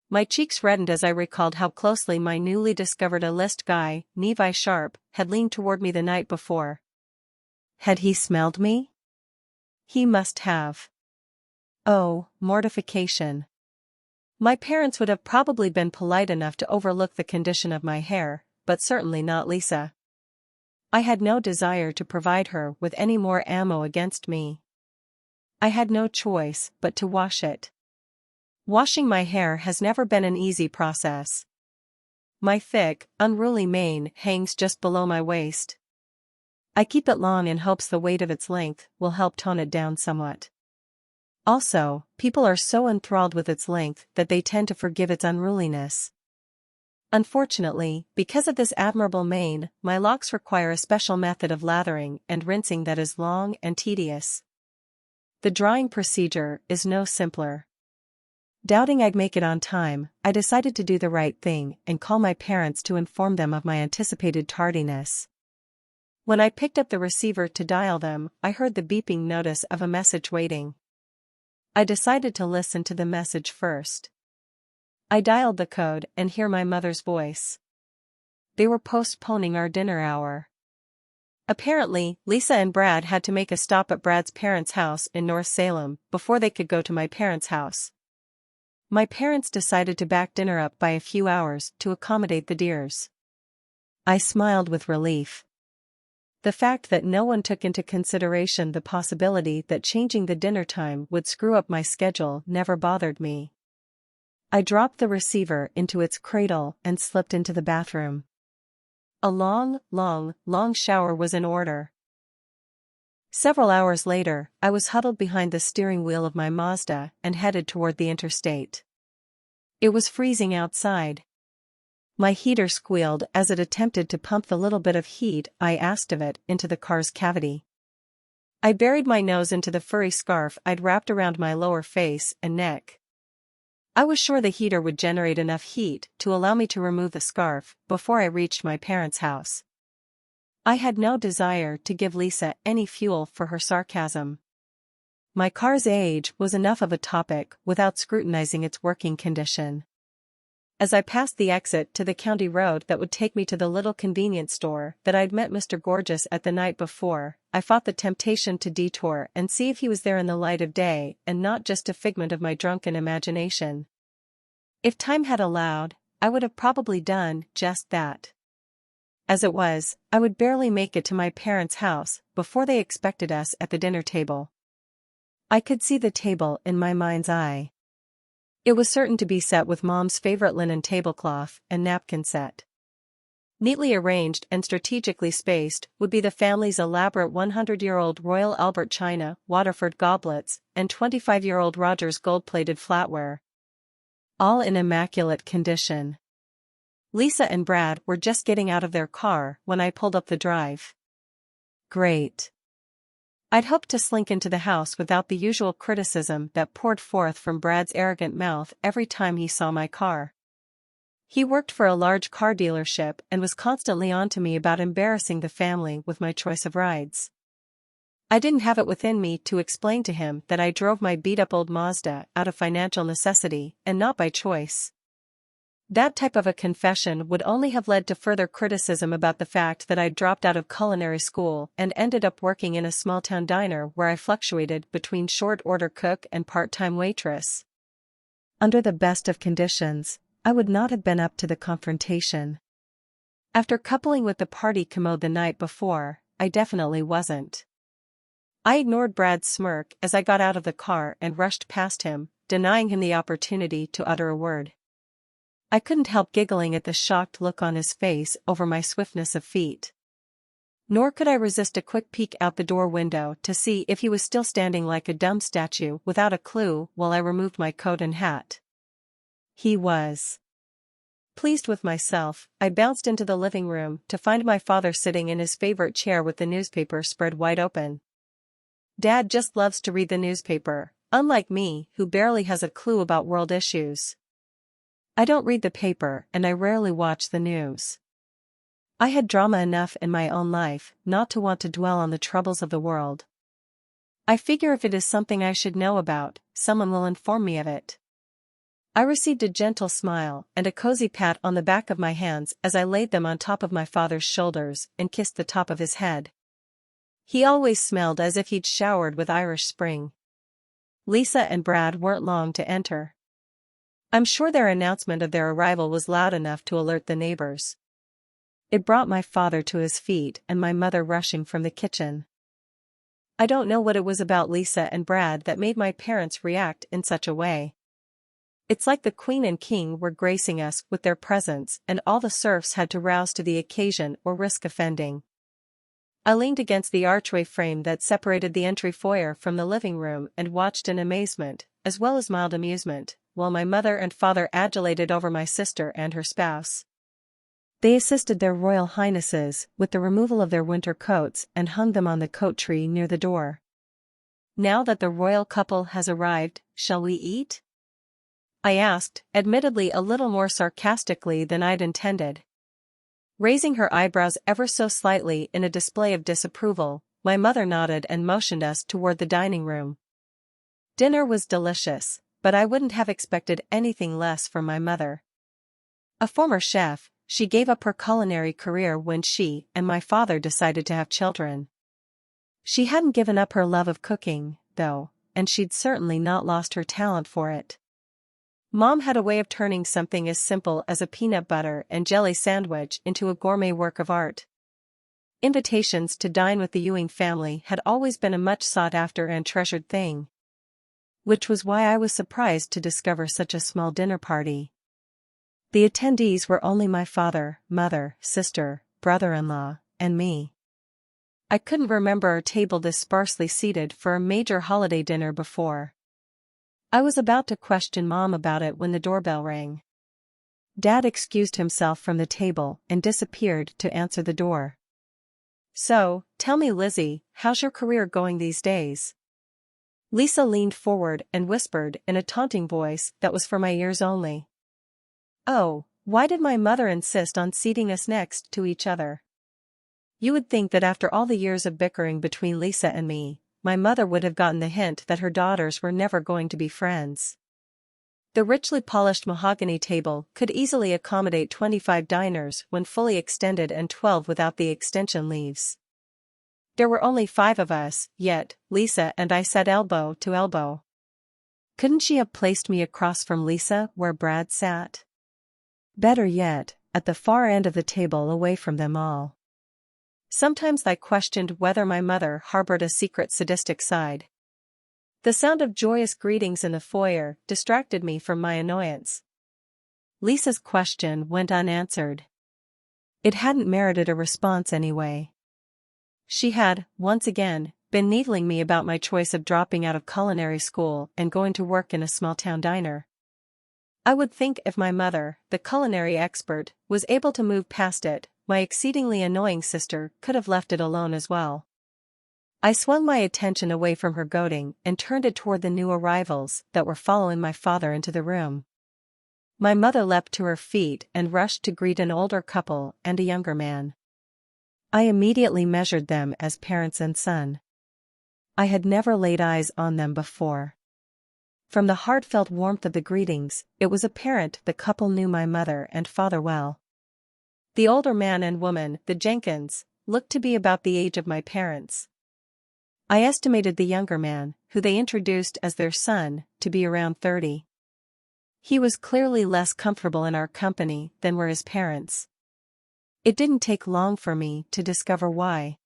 My cheeks reddened as I recalled how closely my newly discovered A-list guy, Levi Sharp, had leaned toward me the night before. Had he smelled me? He must have. Oh, mortification. My parents would have probably been polite enough to overlook the condition of my hair, but certainly not Lisa. I had no desire to provide her with any more ammo against me. I had no choice but to wash it. Washing my hair has never been an easy process. My thick, unruly mane hangs just below my waist. I keep it long in hopes the weight of its length will help tone it down somewhat. Also, people are so enthralled with its length that they tend to forgive its unruliness. Unfortunately, because of this admirable mane, my locks require a special method of lathering and rinsing that is long and tedious. The drying procedure is no simpler. Doubting I'd make it on time, I decided to do the right thing and call my parents to inform them of my anticipated tardiness. When I picked up the receiver to dial them, I heard the beeping notice of a message waiting. I decided to listen to the message first. I dialed the code and hear my mother's voice. They were postponing our dinner hour. Apparently, Lisa and Brad had to make a stop at Brad's parents' house in North Salem before they could go to my parents' house. My parents decided to back dinner up by a few hours to accommodate the dears. I smiled with relief. The fact that no one took into consideration the possibility that changing the dinner time would screw up my schedule never bothered me. I dropped the receiver into its cradle and slipped into the bathroom. A long shower was in order. Several hours later, I was huddled behind the steering wheel of my Mazda and headed toward the interstate. It was freezing outside. My heater squealed as it attempted to pump the little bit of heat I asked of it into the car's cavity. I buried my nose into the furry scarf I'd wrapped around my lower face and neck. I was sure the heater would generate enough heat to allow me to remove the scarf before I reached my parents' house. I had no desire to give Lisa any fuel for her sarcasm. My car's age was enough of a topic without scrutinizing its working condition. As I passed the exit to the county road that would take me to the little convenience store that I'd met Mr. Gorgeous at the night before, I fought the temptation to detour and see if he was there in the light of day and not just a figment of my drunken imagination. If time had allowed, I would have probably done just that. As it was, I would barely make it to my parents' house before they expected us at the dinner table. I could see the table in my mind's eye. It was certain to be set with Mom's favorite linen tablecloth and napkin set. Neatly arranged and strategically spaced would be the family's elaborate 100-year-old Royal Albert china, Waterford goblets, and 25-year-old Rogers gold-plated flatware. All in immaculate condition. Lisa and Brad were just getting out of their car when I pulled up the drive. Great. I'd hoped to slink into the house without the usual criticism that poured forth from Brad's arrogant mouth every time he saw my car. He worked for a large car dealership and was constantly on to me about embarrassing the family with my choice of rides. I didn't have it within me to explain to him that I drove my beat-up old Mazda out of financial necessity and not by choice. That type of a confession would only have led to further criticism about the fact that I'd dropped out of culinary school and ended up working in a small-town diner where I fluctuated between short-order cook and part-time waitress. Under the best of conditions, I would not have been up to the confrontation. After coupling with the party commode the night before, I definitely wasn't. I ignored Brad's smirk as I got out of the car and rushed past him, denying him the opportunity to utter a word. I couldn't help giggling at the shocked look on his face over my swiftness of feet. Nor could I resist a quick peek out the door window to see if he was still standing like a dumb statue without a clue while I removed my coat and hat. He was. Pleased with myself, I bounced into the living room to find my father sitting in his favorite chair with the newspaper spread wide open. Dad just loves to read the newspaper, unlike me, who barely has a clue about world issues. I don't read the paper and I rarely watch the news. I had drama enough in my own life not to want to dwell on the troubles of the world. I figure if it is something I should know about, someone will inform me of it. I received a gentle smile and a cozy pat on the back of my hands as I laid them on top of my father's shoulders and kissed the top of his head. He always smelled as if he'd showered with Irish Spring. Lisa and Brad weren't long to enter. I'm sure their announcement of their arrival was loud enough to alert the neighbors. It brought my father to his feet and my mother rushing from the kitchen. I don't know what it was about Lisa and Brad that made my parents react in such a way. It's like the Queen and King were gracing us with their presence and all the serfs had to rouse to the occasion or risk offending. I leaned against the archway frame that separated the entry foyer from the living room and watched in amazement, as well as mild amusement, while my mother and father adulated over my sister and her spouse. They assisted their royal highnesses with the removal of their winter coats and hung them on the coat tree near the door. Now that the royal couple has arrived, shall we eat? I asked, admittedly a little more sarcastically than I'd intended. Raising her eyebrows ever so slightly in a display of disapproval, my mother nodded and motioned us toward the dining room. Dinner was delicious, but I wouldn't have expected anything less from my mother. A former chef, she gave up her culinary career when she and my father decided to have children. She hadn't given up her love of cooking, though, and she'd certainly not lost her talent for it. Mom had a way of turning something as simple as a peanut butter and jelly sandwich into a gourmet work of art. Invitations to dine with the Ewing family had always been a much sought-after and treasured thing. Which was why I was surprised to discover such a small dinner party. The attendees were only my father, mother, sister, brother-in-law, and me. I couldn't remember a table this sparsely seated for a major holiday dinner before. I was about to question Mom about it when the doorbell rang. Dad excused himself from the table and disappeared to answer the door. So, tell me Lizzie, how's your career going these days? Lisa leaned forward and whispered in a taunting voice that was for my ears only. Oh, why did my mother insist on seating us next to each other? You would think that after all the years of bickering between Lisa and me, my mother would have gotten the hint that her daughters were never going to be friends. The richly polished mahogany table could easily accommodate 25 diners when fully extended and 12 without the extension leaves. There were only 5 of us, yet Lisa and I sat elbow to elbow. Couldn't she have placed me across from Lisa where Brad sat? Better yet, at the far end of the table away from them all. Sometimes I questioned whether my mother harbored a secret sadistic side. The sound of joyous greetings in the foyer distracted me from my annoyance. Lisa's question went unanswered. It hadn't merited a response anyway. She had, once again, been needling me about my choice of dropping out of culinary school and going to work in a small-town diner. I would think if my mother, the culinary expert, was able to move past it, my exceedingly annoying sister could have left it alone as well. I swung my attention away from her goading and turned it toward the new arrivals that were following my father into the room. My mother leapt to her feet and rushed to greet an older couple and a younger man. I immediately measured them as parents and son. I had never laid eyes on them before. From the heartfelt warmth of the greetings, it was apparent the couple knew my mother and father well. The older man and woman, the Jenkins, looked to be about the age of my parents. I estimated the younger man, who they introduced as their son, to be around 30. He was clearly less comfortable in our company than were his parents. It didn't take long for me to discover why.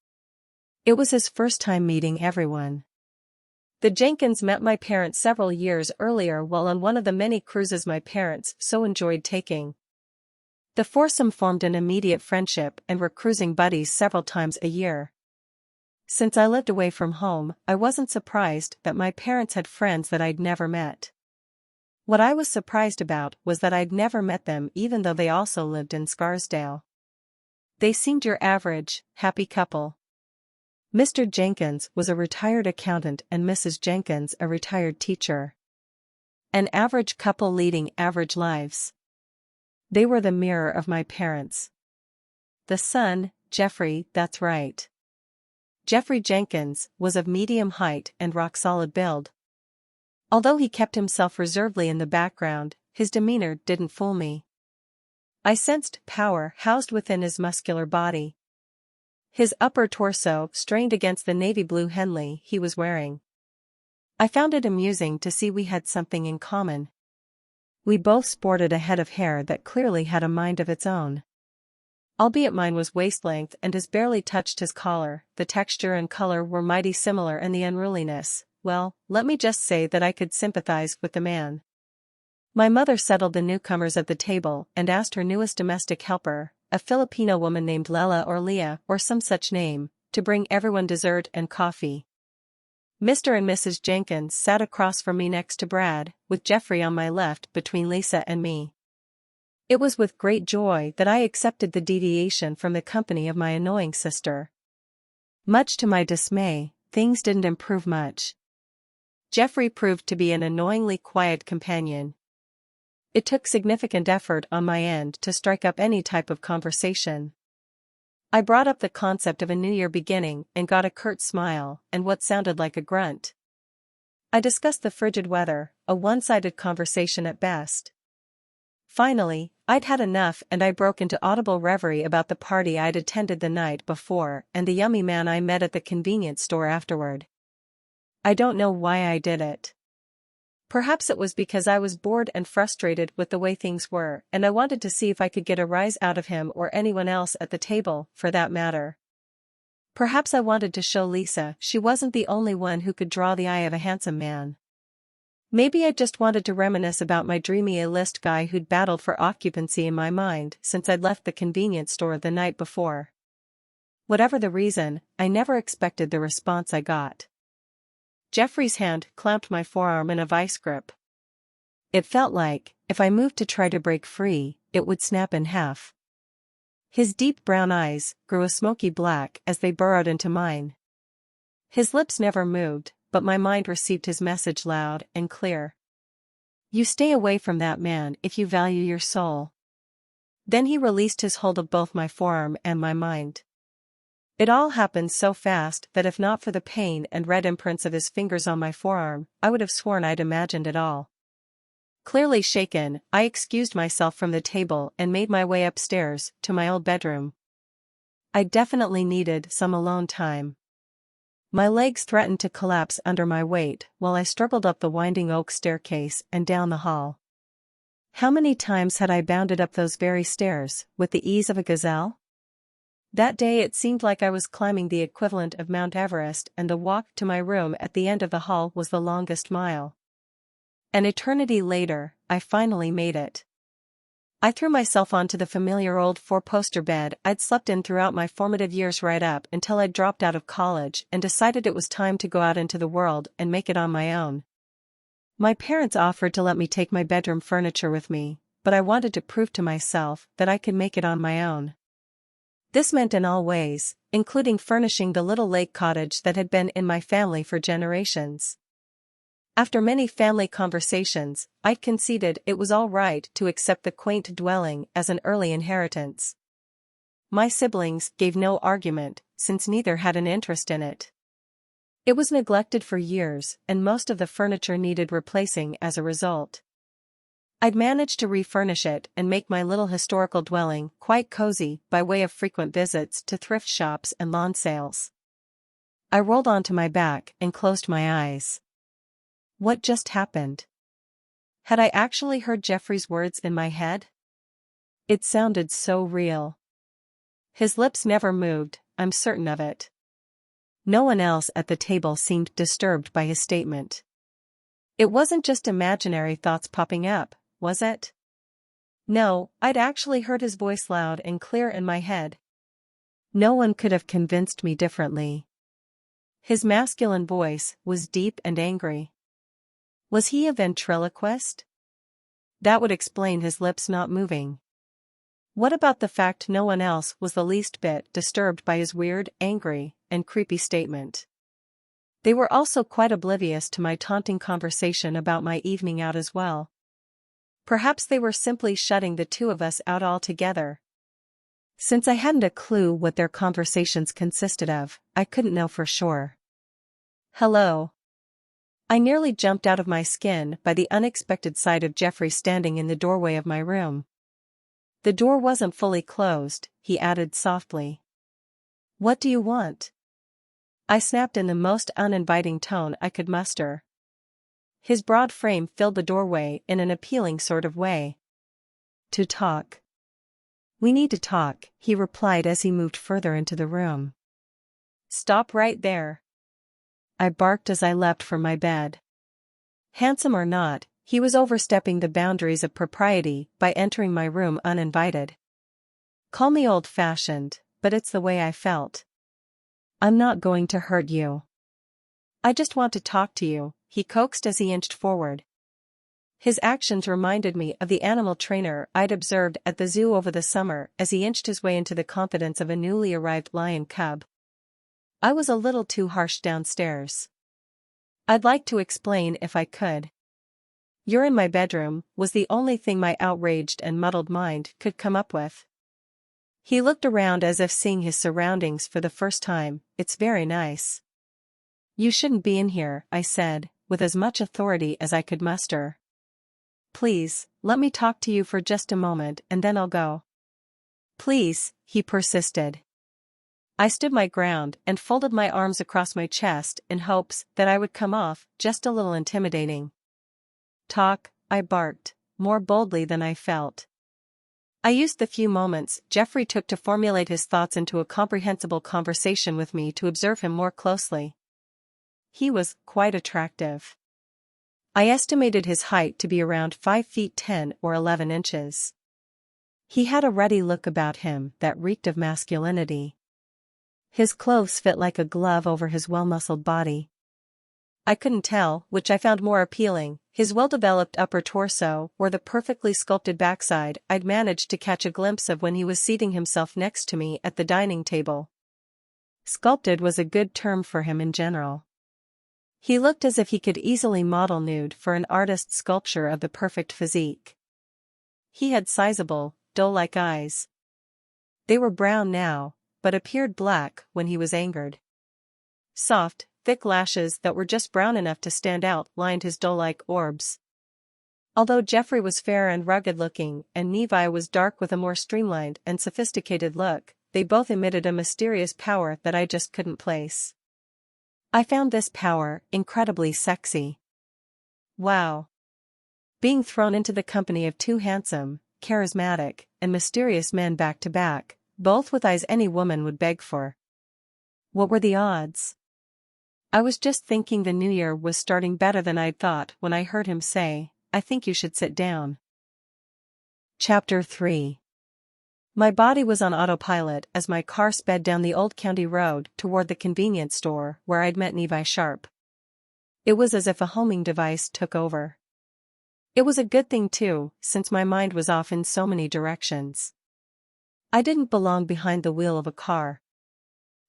It was his first time meeting everyone. The Jenkins met my parents several years earlier while on one of the many cruises my parents so enjoyed taking. The foursome formed an immediate friendship and were cruising buddies several times a year. Since I lived away from home, I wasn't surprised that my parents had friends that I'd never met. What I was surprised about was that I'd never met them even though they also lived in Scarsdale. They seemed your average, happy couple. Mr. Jenkins was a retired accountant and Mrs. Jenkins a retired teacher. An average couple leading average lives. They were the mirror of my parents. The son, Jeffrey, that's right. Jeffrey Jenkins was of medium height and rock-solid build. Although he kept himself reservedly in the background, his demeanor didn't fool me. I sensed power housed within his muscular body. His upper torso strained against the navy blue Henley he was wearing. I found it amusing to see we had something in common. We both sported a head of hair that clearly had a mind of its own. Albeit mine was waist-length and his barely touched his collar, the texture and color were mighty similar and the unruliness, well, let me just say that I could sympathize with the man. My mother settled the newcomers at the table and asked her newest domestic helper, a Filipino woman named Lela or Leah or some such name, to bring everyone dessert and coffee. Mr. and Mrs. Jenkins sat across from me next to Brad, with Jeffrey on my left between Lisa and me. It was with great joy that I accepted the deviation from the company of my annoying sister. Much to my dismay, things didn't improve much. Jeffrey proved to be an annoyingly quiet companion. It took significant effort on my end to strike up any type of conversation. I brought up the concept of a new year beginning and got a curt smile and what sounded like a grunt. I discussed the frigid weather, a one-sided conversation at best. Finally, I'd had enough and I broke into audible reverie about the party I'd attended the night before and the yummy man I met at the convenience store afterward. I don't know why I did it. Perhaps it was because I was bored and frustrated with the way things were, and I wanted to see if I could get a rise out of him or anyone else at the table, for that matter. Perhaps I wanted to show Lisa she wasn't the only one who could draw the eye of a handsome man. Maybe I just wanted to reminisce about my dreamy A-list guy who'd battled for occupancy in my mind since I'd left the convenience store the night before. Whatever the reason, I never expected the response I got. Jeffrey's hand clamped my forearm in a vice grip. It felt like, if I moved to try to break free, it would snap in half. His deep brown eyes grew a smoky black as they burrowed into mine. His lips never moved, but my mind received his message loud and clear. You stay away from that man if you value your soul. Then he released his hold of both my forearm and my mind. It all happened so fast that if not for the pain and red imprints of his fingers on my forearm, I would have sworn I'd imagined it all. Clearly shaken, I excused myself from the table and made my way upstairs to my old bedroom. I definitely needed some alone time. My legs threatened to collapse under my weight while I struggled up the winding oak staircase and down the hall. How many times had I bounded up those very stairs, with the ease of a gazelle? That day it seemed like I was climbing the equivalent of Mount Everest, and the walk to my room at the end of the hall was the longest mile. An eternity later, I finally made it. I threw myself onto the familiar old four-poster bed I'd slept in throughout my formative years right up until I'd dropped out of college and decided it was time to go out into the world and make it on my own. My parents offered to let me take my bedroom furniture with me, but I wanted to prove to myself that I could make it on my own. This meant in all ways, including furnishing the little lake cottage that had been in my family for generations. After many family conversations, I'd conceded it was all right to accept the quaint dwelling as an early inheritance. My siblings gave no argument, since neither had an interest in it. It was neglected for years, and most of the furniture needed replacing as a result. I'd managed to refurnish it and make my little historical dwelling quite cozy by way of frequent visits to thrift shops and lawn sales. I rolled onto my back and closed my eyes. What just happened? Had I actually heard Jeffrey's words in my head? It sounded so real. His lips never moved, I'm certain of it. No one else at the table seemed disturbed by his statement. It wasn't just imaginary thoughts popping up, was it? No, I'd actually heard his voice loud and clear in my head. No one could have convinced me differently. His masculine voice was deep and angry. Was he a ventriloquist? That would explain his lips not moving. What about the fact no one else was the least bit disturbed by his weird, angry, and creepy statement? They were also quite oblivious to my taunting conversation about my evening out as well. Perhaps they were simply shutting the two of us out altogether. Since I hadn't a clue what their conversations consisted of, I couldn't know for sure. "Hello." I nearly jumped out of my skin by the unexpected sight of Jeffrey standing in the doorway of my room. "The door wasn't fully closed," he added softly. "What do you want?" I snapped in the most uninviting tone I could muster. His broad frame filled the doorway in an appealing sort of way. "To talk." "We need to talk," he replied as he moved further into the room. "Stop right there," I barked as I leapt from my bed. Handsome or not, he was overstepping the boundaries of propriety by entering my room uninvited. Call me old-fashioned, but it's the way I felt. "I'm not going to hurt you. I just want to talk to you," he coaxed as he inched forward. His actions reminded me of the animal trainer I'd observed at the zoo over the summer as he inched his way into the confidence of a newly arrived lion cub. I was a little too harsh downstairs. "I'd like to explain if I could." "You're in my bedroom," was the only thing my outraged and muddled mind could come up with. He looked around as if seeing his surroundings for the first time. "It's very nice." "You shouldn't be in here," I said, with as much authority as I could muster. "Please, let me talk to you for just a moment and then I'll go." "Please," he persisted. I stood my ground and folded my arms across my chest in hopes that I would come off just a little intimidating. "Talk," I barked, more boldly than I felt. I used the few moments Jeffrey took to formulate his thoughts into a comprehensible conversation with me to observe him more closely. He was quite attractive. I estimated his height to be around 5 feet 10 or 11 inches. He had a ruddy look about him that reeked of masculinity. His clothes fit like a glove over his well-muscled body. I couldn't tell which I found more appealing, his well-developed upper torso or the perfectly sculpted backside I'd managed to catch a glimpse of when he was seating himself next to me at the dining table. Sculpted was a good term for him in general. He looked as if he could easily model nude for an artist's sculpture of the perfect physique. He had sizable, doe-like eyes. They were brown now, but appeared black when he was angered. Soft, thick lashes that were just brown enough to stand out lined his doe-like orbs. Although Jeffrey was fair and rugged-looking and Nevi was dark with a more streamlined and sophisticated look, they both emitted a mysterious power that I just couldn't place. I found this power incredibly sexy. Wow. Being thrown into the company of two handsome, charismatic, and mysterious men back to back, both with eyes any woman would beg for. What were the odds? I was just thinking the new year was starting better than I'd thought when I heard him say, "I think you should sit down." Chapter 3. My body was on autopilot as my car sped down the old county road toward the convenience store where I'd met Nevi Sharp. It was as if a homing device took over. It was a good thing too, since my mind was off in so many directions. I didn't belong behind the wheel of a car.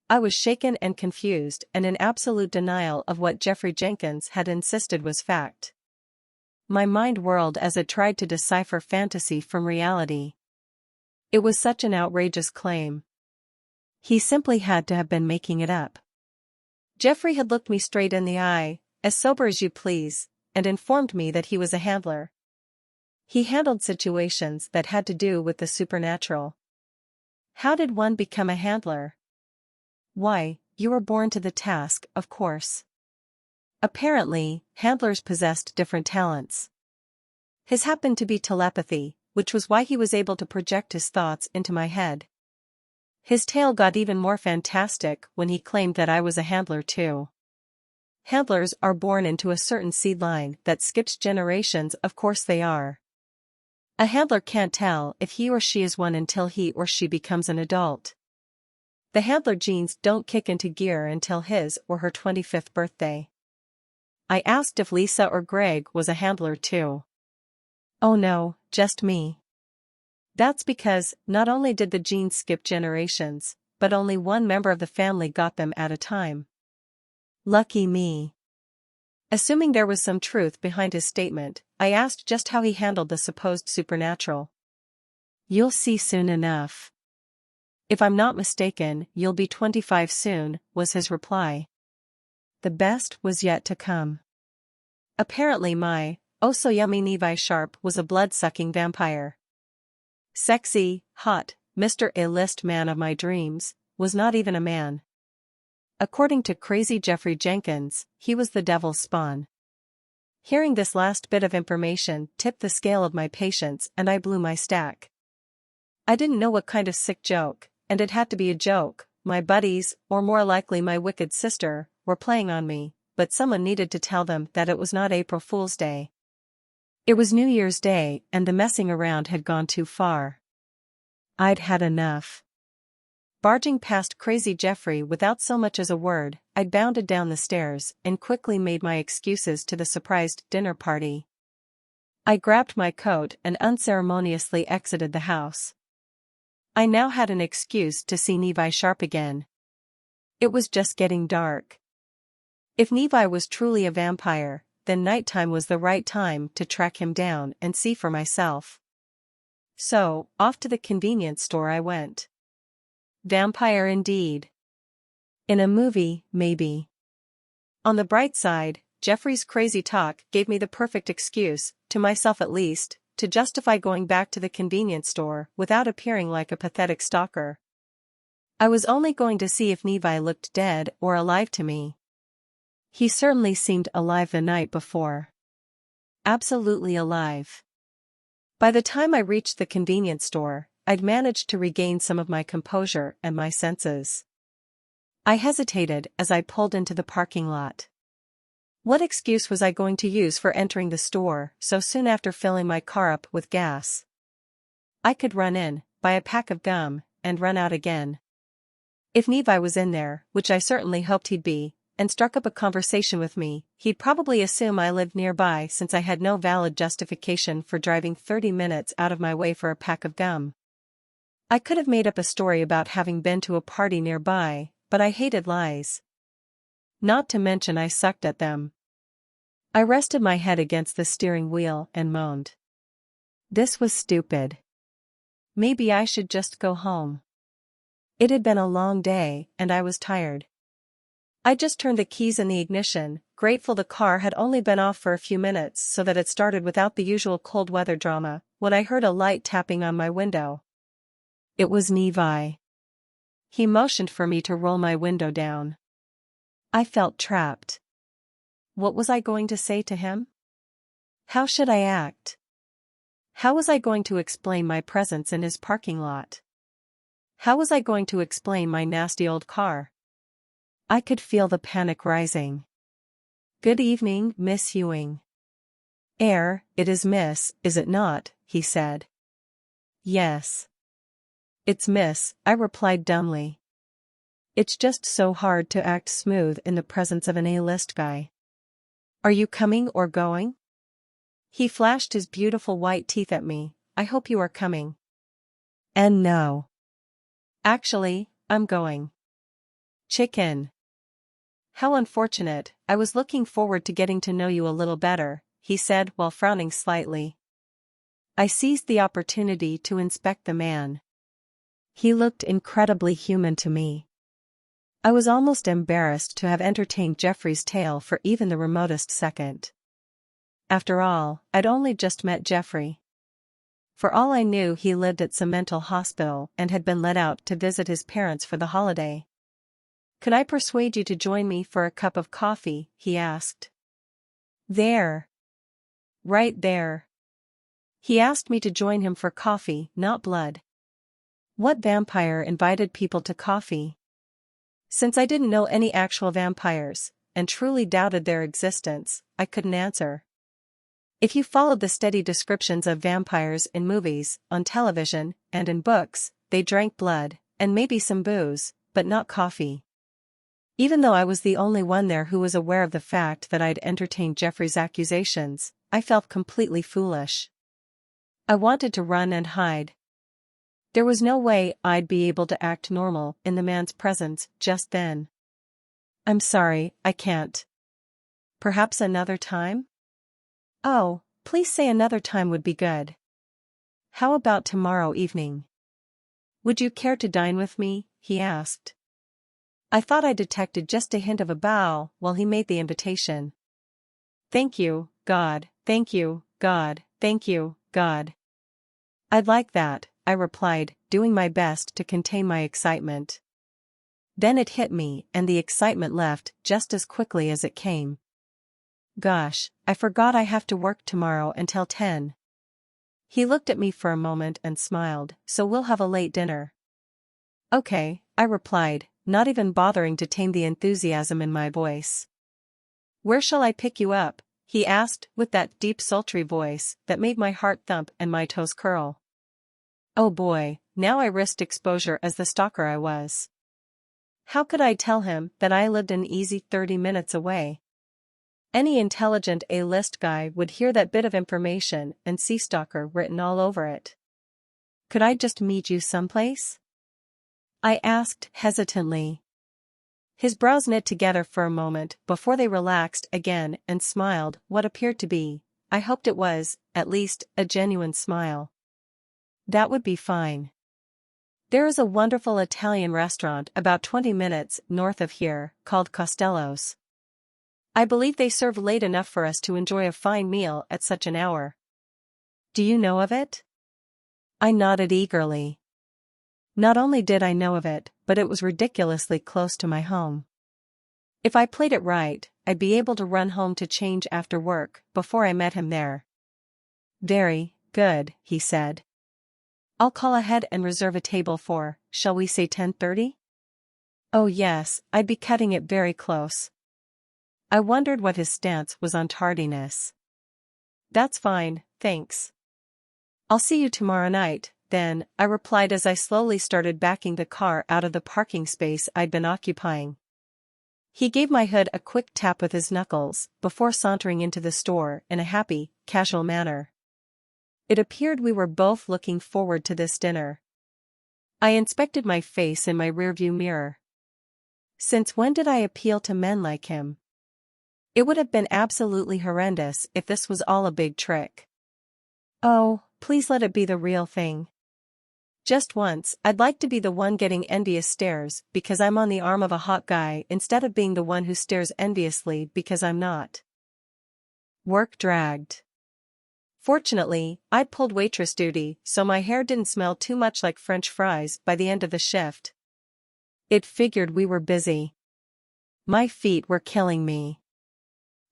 I was shaken and confused and in absolute denial of what Jeffrey Jenkins had insisted was fact. My mind whirled as it tried to decipher fantasy from reality. It was such an outrageous claim. He simply had to have been making it up. Jeffrey had looked me straight in the eye, as sober as you please, and informed me that he was a handler. He handled situations that had to do with the supernatural. How did one become a handler? Why, you were born to the task, of course. Apparently, handlers possessed different talents. His happened to be telepathy, which was why he was able to project his thoughts into my head. His tale got even more fantastic when he claimed that I was a handler too. Handlers are born into a certain seed line that skips generations, of course they are. A handler can't tell if he or she is one until he or she becomes an adult. The handler genes don't kick into gear until his or her 25th birthday. I asked if Lisa or Greg was a handler too. Oh no, just me. That's because not only did the genes skip generations, but only one member of the family got them at a time. Lucky me. Assuming there was some truth behind his statement, I asked just how he handled the supposed supernatural. You'll see soon enough. "If I'm not mistaken, you'll be 25 soon," was his reply. The best was yet to come. Apparently my oh-so-yummy Levi Sharp was a blood-sucking vampire. Sexy, hot, Mr. A-list man of my dreams, was not even a man. According to crazy Jeffrey Jenkins, he was the devil's spawn. Hearing this last bit of information tipped the scale of my patience and I blew my stack. I didn't know what kind of sick joke, and it had to be a joke, my buddies, or more likely my wicked sister, were playing on me, but someone needed to tell them that it was not April Fool's Day. It was New Year's Day and the messing around had gone too far. I'd had enough. Barging past crazy Jeffrey without so much as a word, I'd bounded down the stairs and quickly made my excuses to the surprised dinner party. I grabbed my coat and unceremoniously exited the house. I now had an excuse to see Levi Sharp again. It was just getting dark. If Levi was truly a vampire, then nighttime was the right time to track him down and see for myself. So, off to the convenience store I went. Vampire indeed. In a movie, maybe. On the bright side, Jeffrey's crazy talk gave me the perfect excuse, to myself at least, to justify going back to the convenience store without appearing like a pathetic stalker. I was only going to see if Levi looked dead or alive to me. He certainly seemed alive the night before. Absolutely alive. By the time I reached the convenience store, I'd managed to regain some of my composure and my senses. I hesitated as I pulled into the parking lot. What excuse was I going to use for entering the store so soon after filling my car up with gas? I could run in, buy a pack of gum, and run out again. If Levi was in there, which I certainly hoped he'd be, and struck up a conversation with me, he'd probably assume I lived nearby since I had no valid justification for driving 30 minutes out of my way for a pack of gum. I could have made up a story about having been to a party nearby, but I hated lies. Not to mention I sucked at them. I rested my head against the steering wheel and moaned. This was stupid. Maybe I should just go home. It had been a long day, and I was tired. I just turned the keys in the ignition, grateful the car had only been off for a few minutes so that it started without the usual cold weather drama, when I heard a light tapping on my window. It was Levi. He motioned for me to roll my window down. I felt trapped. What was I going to say to him? How should I act? How was I going to explain my presence in his parking lot? How was I going to explain my nasty old car? I could feel the panic rising. Good evening, Miss Ewing. It is Miss, is it not? He said. Yes. It's Miss, I replied dumbly. It's just so hard to act smooth in the presence of an A-list guy. Are you coming or going? He flashed his beautiful white teeth at me. I hope you are coming. And no. Actually, I'm going. Chicken. How unfortunate, I was looking forward to getting to know you a little better, he said while frowning slightly. I seized the opportunity to inspect the man. He looked incredibly human to me. I was almost embarrassed to have entertained Jeffrey's tale for even the remotest second. After all, I'd only just met Jeffrey. For all I knew, he lived at some mental hospital and had been let out to visit his parents for the holiday. Could I persuade you to join me for a cup of coffee? He asked. There. Right there. He asked me to join him for coffee, not blood. What vampire invited people to coffee? Since I didn't know any actual vampires, and truly doubted their existence, I couldn't answer. If you followed the steady descriptions of vampires in movies, on television, and in books, they drank blood, and maybe some booze, but not coffee. Even though I was the only one there who was aware of the fact that I'd entertained Jeffrey's accusations, I felt completely foolish. I wanted to run and hide. There was no way I'd be able to act normal in the man's presence just then. I'm sorry, I can't. Perhaps another time? Oh, please say another time would be good. How about tomorrow evening? "Would you care to dine with me?" he asked. I thought I detected just a hint of a bow while he made the invitation. "Thank you, God, thank you, God, thank you, God. I'd like that," I replied, doing my best to contain my excitement. Then it hit me, and the excitement left just as quickly as it came. "Gosh, I forgot I have to work tomorrow until 10. He looked at me for a moment and smiled. "So we'll have a late dinner." "Okay," I replied, not even bothering to tame the enthusiasm in my voice. "Where shall I pick you up?" he asked, with that deep sultry voice that made my heart thump and my toes curl. Oh boy, now I risked exposure as the stalker I was. How could I tell him that I lived an easy 30 minutes away? Any intelligent A-list guy would hear that bit of information and see stalker written all over it. "Could I just meet you someplace?" I asked hesitantly. His brows knit together for a moment before they relaxed again and smiled what appeared to be, I hoped it was, at least, a genuine smile. "That would be fine. There is a wonderful Italian restaurant about 20 minutes north of here, called Costello's. I believe they serve late enough for us to enjoy a fine meal at such an hour. Do you know of it?" I nodded eagerly. Not only did I know of it, but it was ridiculously close to my home. If I played it right, I'd be able to run home to change after work before I met him there. "Very good," he said. "I'll call ahead and reserve a table for, shall we say 10:30? Oh yes, I'd be cutting it very close. I wondered what his stance was on tardiness. "That's fine, thanks. I'll see you tomorrow night, then," I replied as I slowly started backing the car out of the parking space I'd been occupying. He gave my hood a quick tap with his knuckles before sauntering into the store in a happy, casual manner. It appeared we were both looking forward to this dinner. I inspected my face in my rearview mirror. Since when did I appeal to men like him? It would have been absolutely horrendous if this was all a big trick. Oh, please let it be the real thing. Just once, I'd like to be the one getting envious stares because I'm on the arm of a hot guy instead of being the one who stares enviously because I'm not. Work dragged. Fortunately, I'd pulled waitress duty, so my hair didn't smell too much like French fries by the end of the shift. It figured we were busy. My feet were killing me.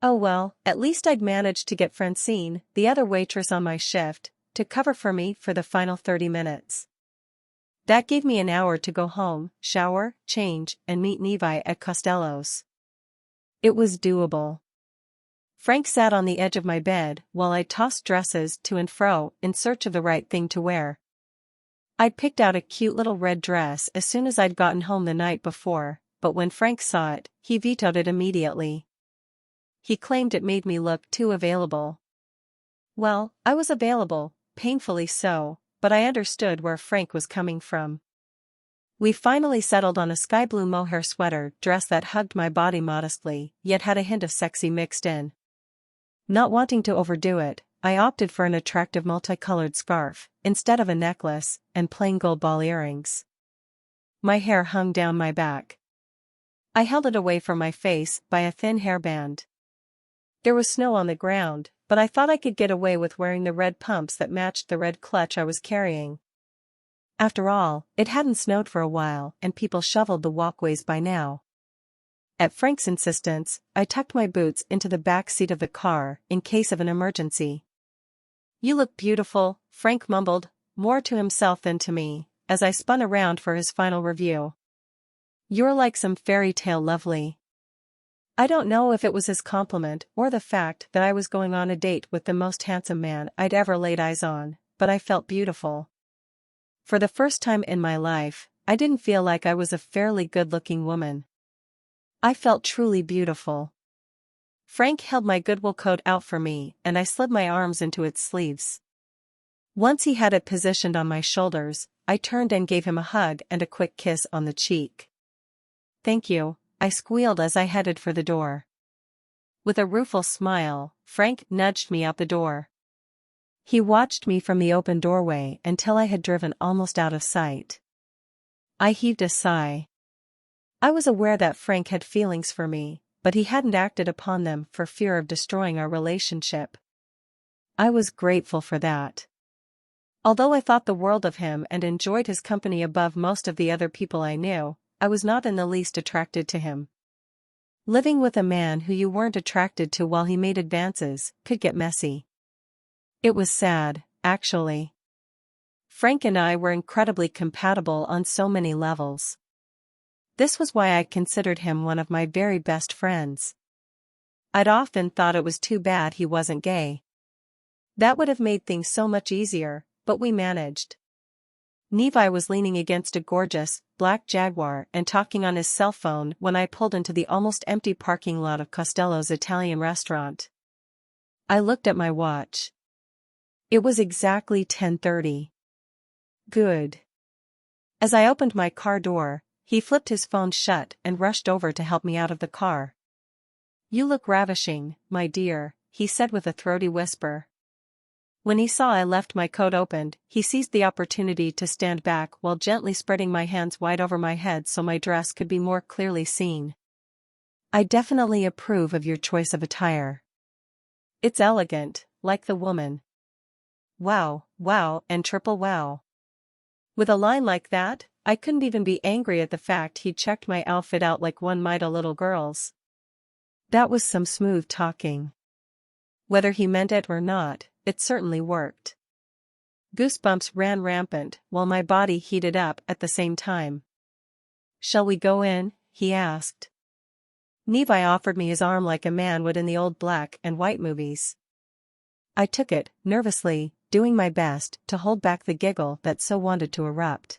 Oh well, at least I'd managed to get Francine, the other waitress on my shift, to cover for me for the final 30 minutes. That gave me an hour to go home, shower, change, and meet Nevi at Costello's. It was doable. Frank sat on the edge of my bed while I tossed dresses to and fro in search of the right thing to wear. I'd picked out a cute little red dress as soon as I'd gotten home the night before, but when Frank saw it, he vetoed it immediately. He claimed it made me look too available. Well, I was available, painfully so, but I understood where Frank was coming from. We finally settled on a sky blue mohair sweater dress that hugged my body modestly, yet had a hint of sexy mixed in. Not wanting to overdo it, I opted for an attractive multicolored scarf, instead of a necklace, and plain gold ball earrings. My hair hung down my back. I held it away from my face by a thin hairband. There was snow on the ground, but I thought I could get away with wearing the red pumps that matched the red clutch I was carrying. After all, it hadn't snowed for a while and people shoveled the walkways by now. At Frank's insistence, I tucked my boots into the back seat of the car in case of an emergency. "You look beautiful," Frank mumbled, more to himself than to me, as I spun around for his final review. "You're like some fairy tale lovely." I don't know if it was his compliment or the fact that I was going on a date with the most handsome man I'd ever laid eyes on, but I felt beautiful. For the first time in my life, I didn't feel like I was a fairly good-looking woman. I felt truly beautiful. Frank held my Goodwill coat out for me and I slid my arms into its sleeves. Once he had it positioned on my shoulders, I turned and gave him a hug and a quick kiss on the cheek. "Thank you," I squealed as I headed for the door. With a rueful smile, Frank nudged me out the door. He watched me from the open doorway until I had driven almost out of sight. I heaved a sigh. I was aware that Frank had feelings for me, but he hadn't acted upon them for fear of destroying our relationship. I was grateful for that. Although I thought the world of him and enjoyed his company above most of the other people I knew, I was not in the least attracted to him. Living with a man who you weren't attracted to while he made advances could get messy. It was sad, actually. Frank and I were incredibly compatible on so many levels. This was why I considered him one of my very best friends. I'd often thought it was too bad he wasn't gay. That would have made things so much easier, but we managed. Levi was leaning against a gorgeous, black Jaguar and talking on his cell phone when I pulled into the almost empty parking lot of Costello's Italian restaurant. I looked at my watch. It was exactly 10:30. Good. As I opened my car door, he flipped his phone shut and rushed over to help me out of the car. "You look ravishing, my dear," he said with a throaty whisper. When he saw I left my coat opened, he seized the opportunity to stand back while gently spreading my hands wide over my head so my dress could be more clearly seen. "I definitely approve of your choice of attire. It's elegant, like the woman. Wow, wow, and triple wow." With a line like that, I couldn't even be angry at the fact he checked my outfit out like one might a little girl's. That was some smooth talking. Whether he meant it or not, it certainly worked. Goosebumps ran rampant while my body heated up at the same time. "Shall we go in?" he asked. Levi offered me his arm like a man would in the old black and white movies. I took it, nervously, doing my best to hold back the giggle that so wanted to erupt.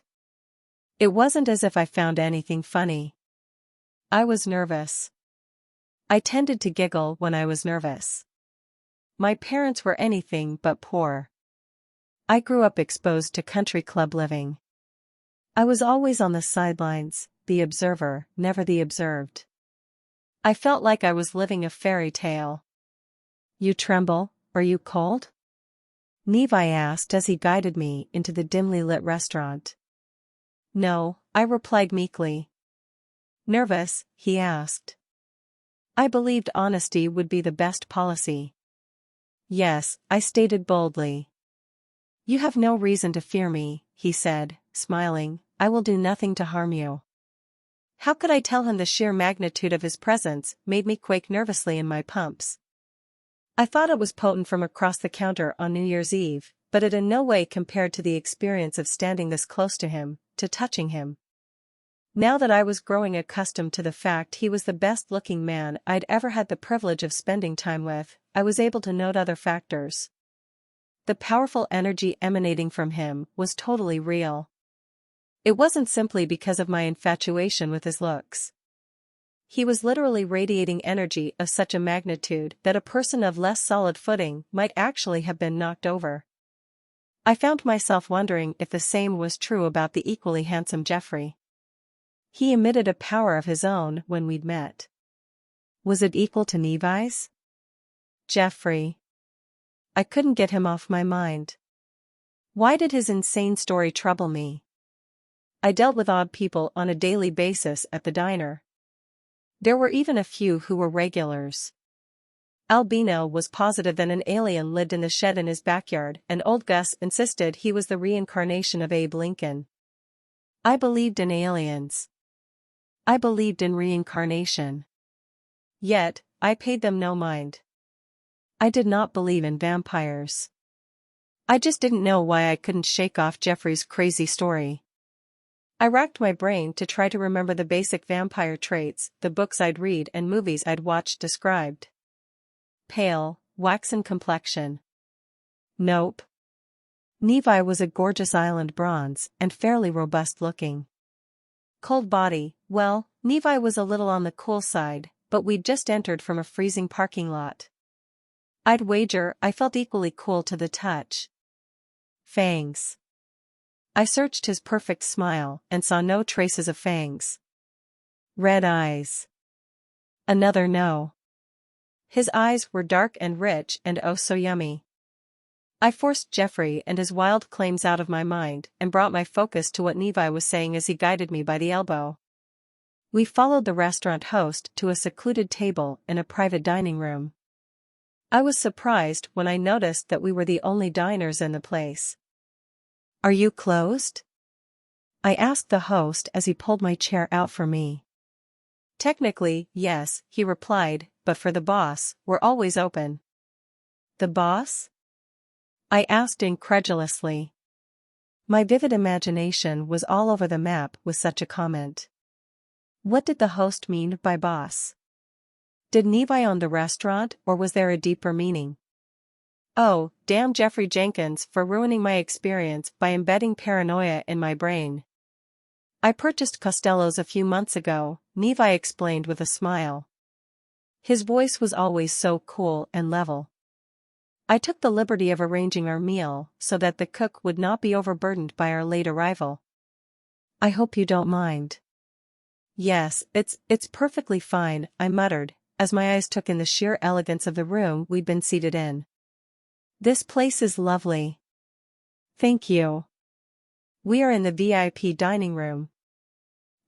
It wasn't as if I found anything funny. I was nervous. I tended to giggle when I was nervous. My parents were anything but poor. I grew up exposed to country club living. I was always on the sidelines, the observer, never the observed. I felt like I was living a fairy tale. "You tremble, are you cold?" Levi asked as he guided me into the dimly lit restaurant. "No," I replied meekly. "Nervous?" he asked. I believed honesty would be the best policy. "Yes," I stated boldly. "You have no reason to fear me," he said, smiling. "I will do nothing to harm you." How could I tell him the sheer magnitude of his presence made me quake nervously in my pumps? I thought it was potent from across the counter on New Year's Eve, but it in no way compared to the experience of standing this close to him, to touching him. Now that I was growing accustomed to the fact he was the best-looking man I'd ever had the privilege of spending time with, I was able to note other factors. The powerful energy emanating from him was totally real. It wasn't simply because of my infatuation with his looks. He was literally radiating energy of such a magnitude that a person of less solid footing might actually have been knocked over. I found myself wondering if the same was true about the equally handsome Jeffrey. He emitted a power of his own when we'd met. Was it equal to Levi's? Jeffrey. I couldn't get him off my mind. Why did his insane story trouble me? I dealt with odd people on a daily basis at the diner. There were even a few who were regulars. Albino was positive that an alien lived in the shed in his backyard, and old Gus insisted he was the reincarnation of Abe Lincoln. I believed in aliens. I believed in reincarnation. Yet, I paid them no mind. I did not believe in vampires. I just didn't know why I couldn't shake off Jeffrey's crazy story. I racked my brain to try to remember the basic vampire traits the books I'd read and movies I'd watched described. Pale, waxen complexion. Nope. Levi was a gorgeous island bronze and fairly robust looking. Cold body, well, Levi was a little on the cool side, but we'd just entered from a freezing parking lot. I'd wager I felt equally cool to the touch. Fangs. I searched his perfect smile and saw no traces of fangs. Red eyes. Another no. His eyes were dark and rich and oh so yummy. I forced Jeffrey and his wild claims out of my mind and brought my focus to what Levi was saying as he guided me by the elbow. We followed the restaurant host to a secluded table in a private dining room. I was surprised when I noticed that we were the only diners in the place. "Are you closed?" I asked the host as he pulled my chair out for me. "Technically, yes," he replied, "but for the boss, we're always open." "The boss?" I asked incredulously. My vivid imagination was all over the map with such a comment. What did the host mean by boss? Did Levi own the restaurant, or was there a deeper meaning? Oh, damn Jeffrey Jenkins for ruining my experience by embedding paranoia in my brain. "I purchased Costello's a few months ago," Levi explained with a smile. His voice was always so cool and level. "I took the liberty of arranging our meal so that the cook would not be overburdened by our late arrival." "I hope you don't mind." "Yes, it's perfectly fine," I muttered, as my eyes took in the sheer elegance of the room we'd been seated in. "This place is lovely." "Thank you." "We are in the VIP dining room.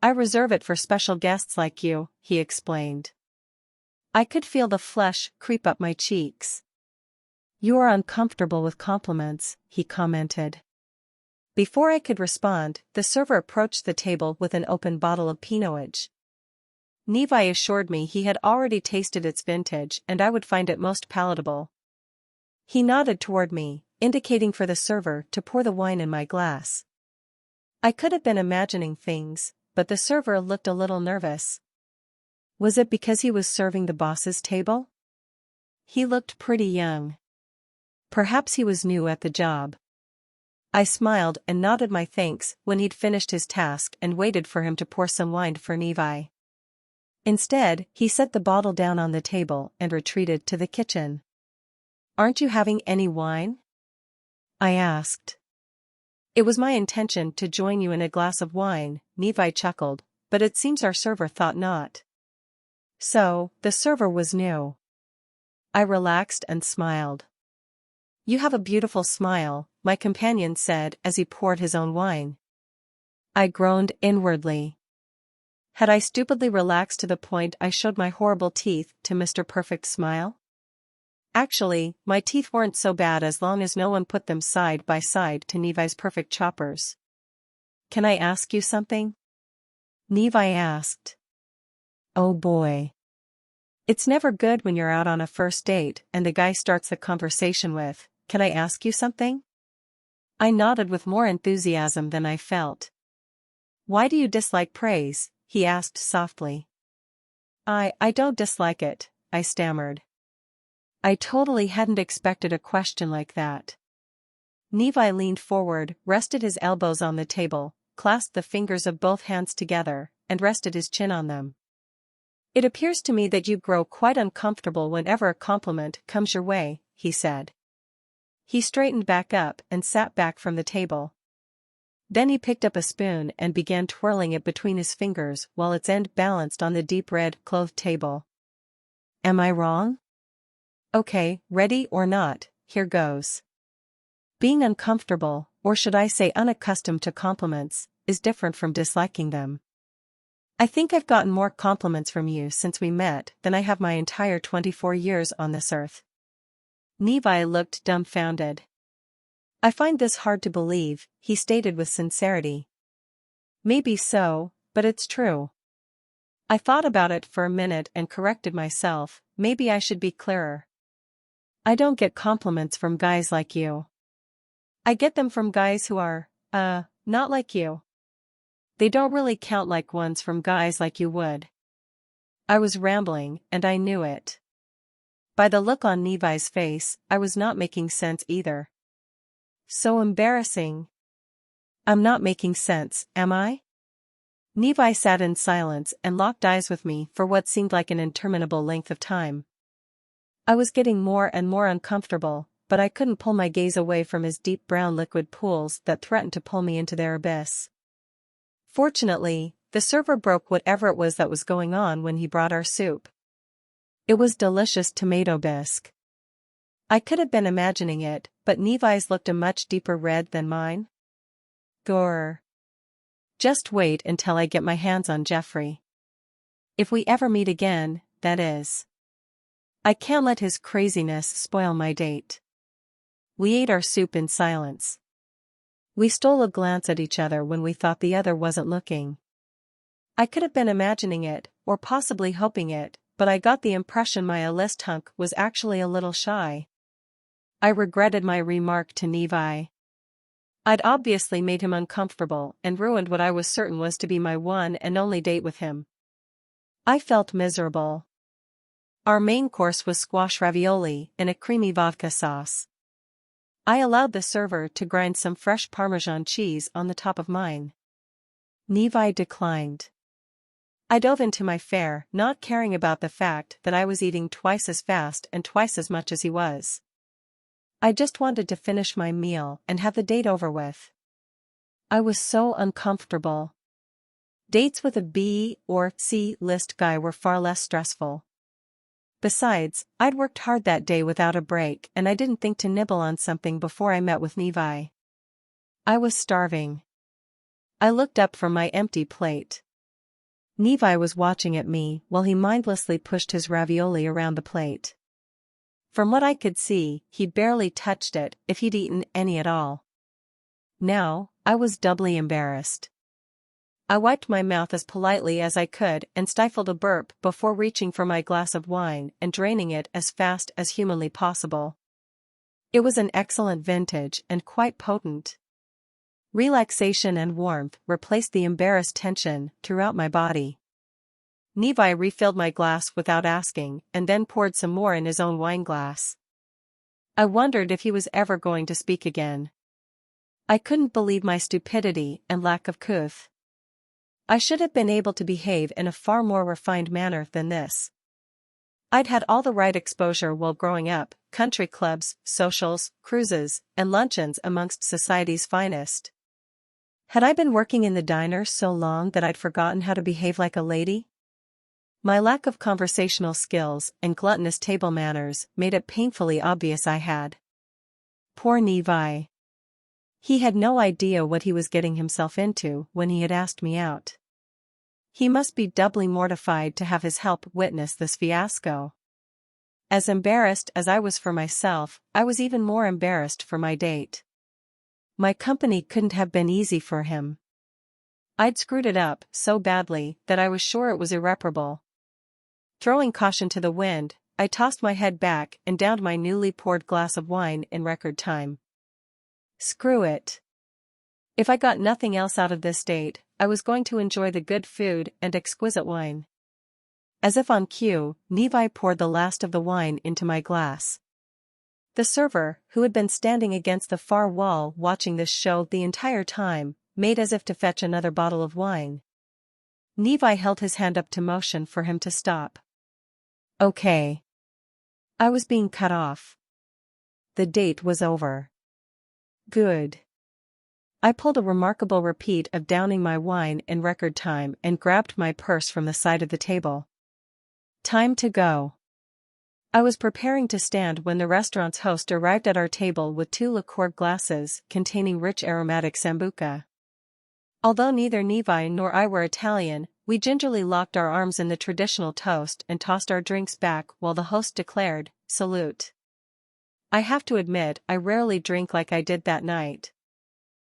I reserve it for special guests like you," he explained. I could feel the flush creep up my cheeks. "You are uncomfortable with compliments," he commented. Before I could respond, the server approached the table with an open bottle of Pinot. Levi assured me he had already tasted its vintage and I would find it most palatable. He nodded toward me, indicating for the server to pour the wine in my glass. I could have been imagining things, but the server looked a little nervous. Was it because he was serving the boss's table? He looked pretty young. Perhaps he was new at the job. I smiled and nodded my thanks when he'd finished his task and waited for him to pour some wine for Levi. Instead, he set the bottle down on the table and retreated to the kitchen. "Aren't you having any wine?" I asked. "It was my intention to join you in a glass of wine," Levi chuckled, "but it seems our server thought not." So, the server was new. I relaxed and smiled. "You have a beautiful smile," my companion said as he poured his own wine. I groaned inwardly. Had I stupidly relaxed to the point I showed my horrible teeth to Mr. Perfect's smile? Actually, my teeth weren't so bad as long as no one put them side by side to Levi's perfect choppers. "Can I ask you something?" Levi asked. Oh boy. It's never good when you're out on a first date and the guy starts the conversation with, "Can I ask you something?" I nodded with more enthusiasm than I felt. "Why do you dislike praise?" he asked softly. I don't dislike it," I stammered. I totally hadn't expected a question like that. Levi leaned forward, rested his elbows on the table, clasped the fingers of both hands together, and rested his chin on them. "It appears to me that you grow quite uncomfortable whenever a compliment comes your way," he said. He straightened back up and sat back from the table. Then he picked up a spoon and began twirling it between his fingers while its end balanced on the deep red clothed table. Am I wrong? Okay, ready or not, here goes. Being uncomfortable, or should I say unaccustomed to compliments, is different from disliking them. I think I've gotten more compliments from you since we met than I have my entire 24 years on this earth. Levi looked dumbfounded. I find this hard to believe, he stated with sincerity. Maybe so, but it's true. I thought about it for a minute and corrected myself, maybe I should be clearer. I don't get compliments from guys like you. I get them from guys who are, not like you. They don't really count like ones from guys like you would. I was rambling, and I knew it. By the look on Levi's face, I was not making sense either. So embarrassing. I'm not making sense, am I? Levi sat in silence and locked eyes with me for what seemed like an interminable length of time. I was getting more and more uncomfortable, but I couldn't pull my gaze away from his deep brown liquid pools that threatened to pull me into their abyss. Fortunately, the server broke whatever it was that was going on when he brought our soup. It was delicious tomato bisque. I could have been imagining it, but Nevi's looked a much deeper red than mine. Grr. Just wait until I get my hands on Jeffrey. If we ever meet again, that is. I can't let his craziness spoil my date. We ate our soup in silence. We stole a glance at each other when we thought the other wasn't looking. I could have been imagining it, or possibly hoping it, but I got the impression my list hunk was actually a little shy. I regretted my remark to Nevi. I'd obviously made him uncomfortable and ruined what I was certain was to be my one and only date with him. I felt miserable. Our main course was squash ravioli in a creamy vodka sauce. I allowed the server to grind some fresh Parmesan cheese on the top of mine. Nevi declined. I dove into my fare, not caring about the fact that I was eating twice as fast and twice as much as he was. I just wanted to finish my meal and have the date over with. I was so uncomfortable. Dates with a B or C list guy were far less stressful. Besides, I'd worked hard that day without a break and I didn't think to nibble on something before I met with Nevi. I was starving. I looked up from my empty plate. Nevi was watching at me while he mindlessly pushed his ravioli around the plate. From what I could see, he barely touched it, if he'd eaten any at all. Now, I was doubly embarrassed. I wiped my mouth as politely as I could and stifled a burp before reaching for my glass of wine and draining it as fast as humanly possible. It was an excellent vintage and quite potent. Relaxation and warmth replaced the embarrassed tension throughout my body. Nevi refilled my glass without asking and then poured some more in his own wine glass. I wondered if he was ever going to speak again. I couldn't believe my stupidity and lack of couth. I should have been able to behave in a far more refined manner than this. I'd had all the right exposure while growing up, country clubs, socials, cruises, and luncheons amongst society's finest. Had I been working in the diner so long that I'd forgotten how to behave like a lady? My lack of conversational skills and gluttonous table manners made it painfully obvious I had. Poor Nevi. He had no idea what he was getting himself into when he had asked me out. He must be doubly mortified to have his help witness this fiasco. As embarrassed as I was for myself, I was even more embarrassed for my date. My company couldn't have been easy for him. I'd screwed it up so badly that I was sure it was irreparable. Throwing caution to the wind, I tossed my head back and downed my newly poured glass of wine in record time. Screw it. If I got nothing else out of this date, I was going to enjoy the good food and exquisite wine. As if on cue, Nevi poured the last of the wine into my glass. The server, who had been standing against the far wall watching this show the entire time, made as if to fetch another bottle of wine. Nevi held his hand up to motion for him to stop. Okay. I was being cut off. The date was over. Good. I pulled a remarkable repeat of downing my wine in record time and grabbed my purse from the side of the table. Time to go. I was preparing to stand when the restaurant's host arrived at our table with 2 liqueur glasses containing rich aromatic sambuca. Although neither Nevi nor I were Italian, we gingerly locked our arms in the traditional toast and tossed our drinks back while the host declared, "Salute." I have to admit I rarely drink like I did that night.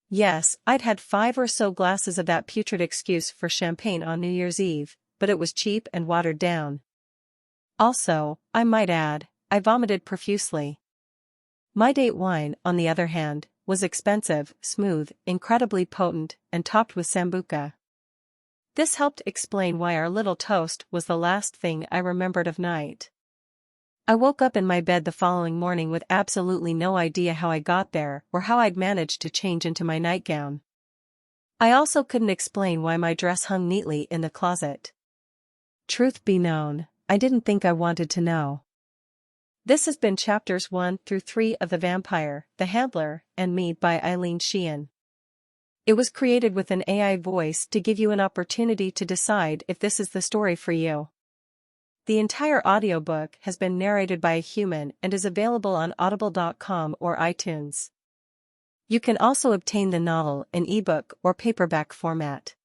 Yes, I'd had 5 or so glasses of that putrid excuse for champagne on New Year's Eve, but it was cheap and watered down. Also, I might add, I vomited profusely. My date wine, on the other hand, was expensive, smooth, incredibly potent, and topped with sambuca. This helped explain why our little toast was the last thing I remembered of night. I woke up in my bed the following morning with absolutely no idea how I got there or how I'd managed to change into my nightgown. I also couldn't explain why my dress hung neatly in the closet. Truth be known, I didn't think I wanted to know. This has been chapters 1 through 3 of The Vampire, the Handler, and Me by Eileen Sheehan. It was created with an AI voice to give you an opportunity to decide if this is the story for you. The entire audiobook has been narrated by a human and is available on audible.com or iTunes. You can also obtain the novel in ebook or paperback format.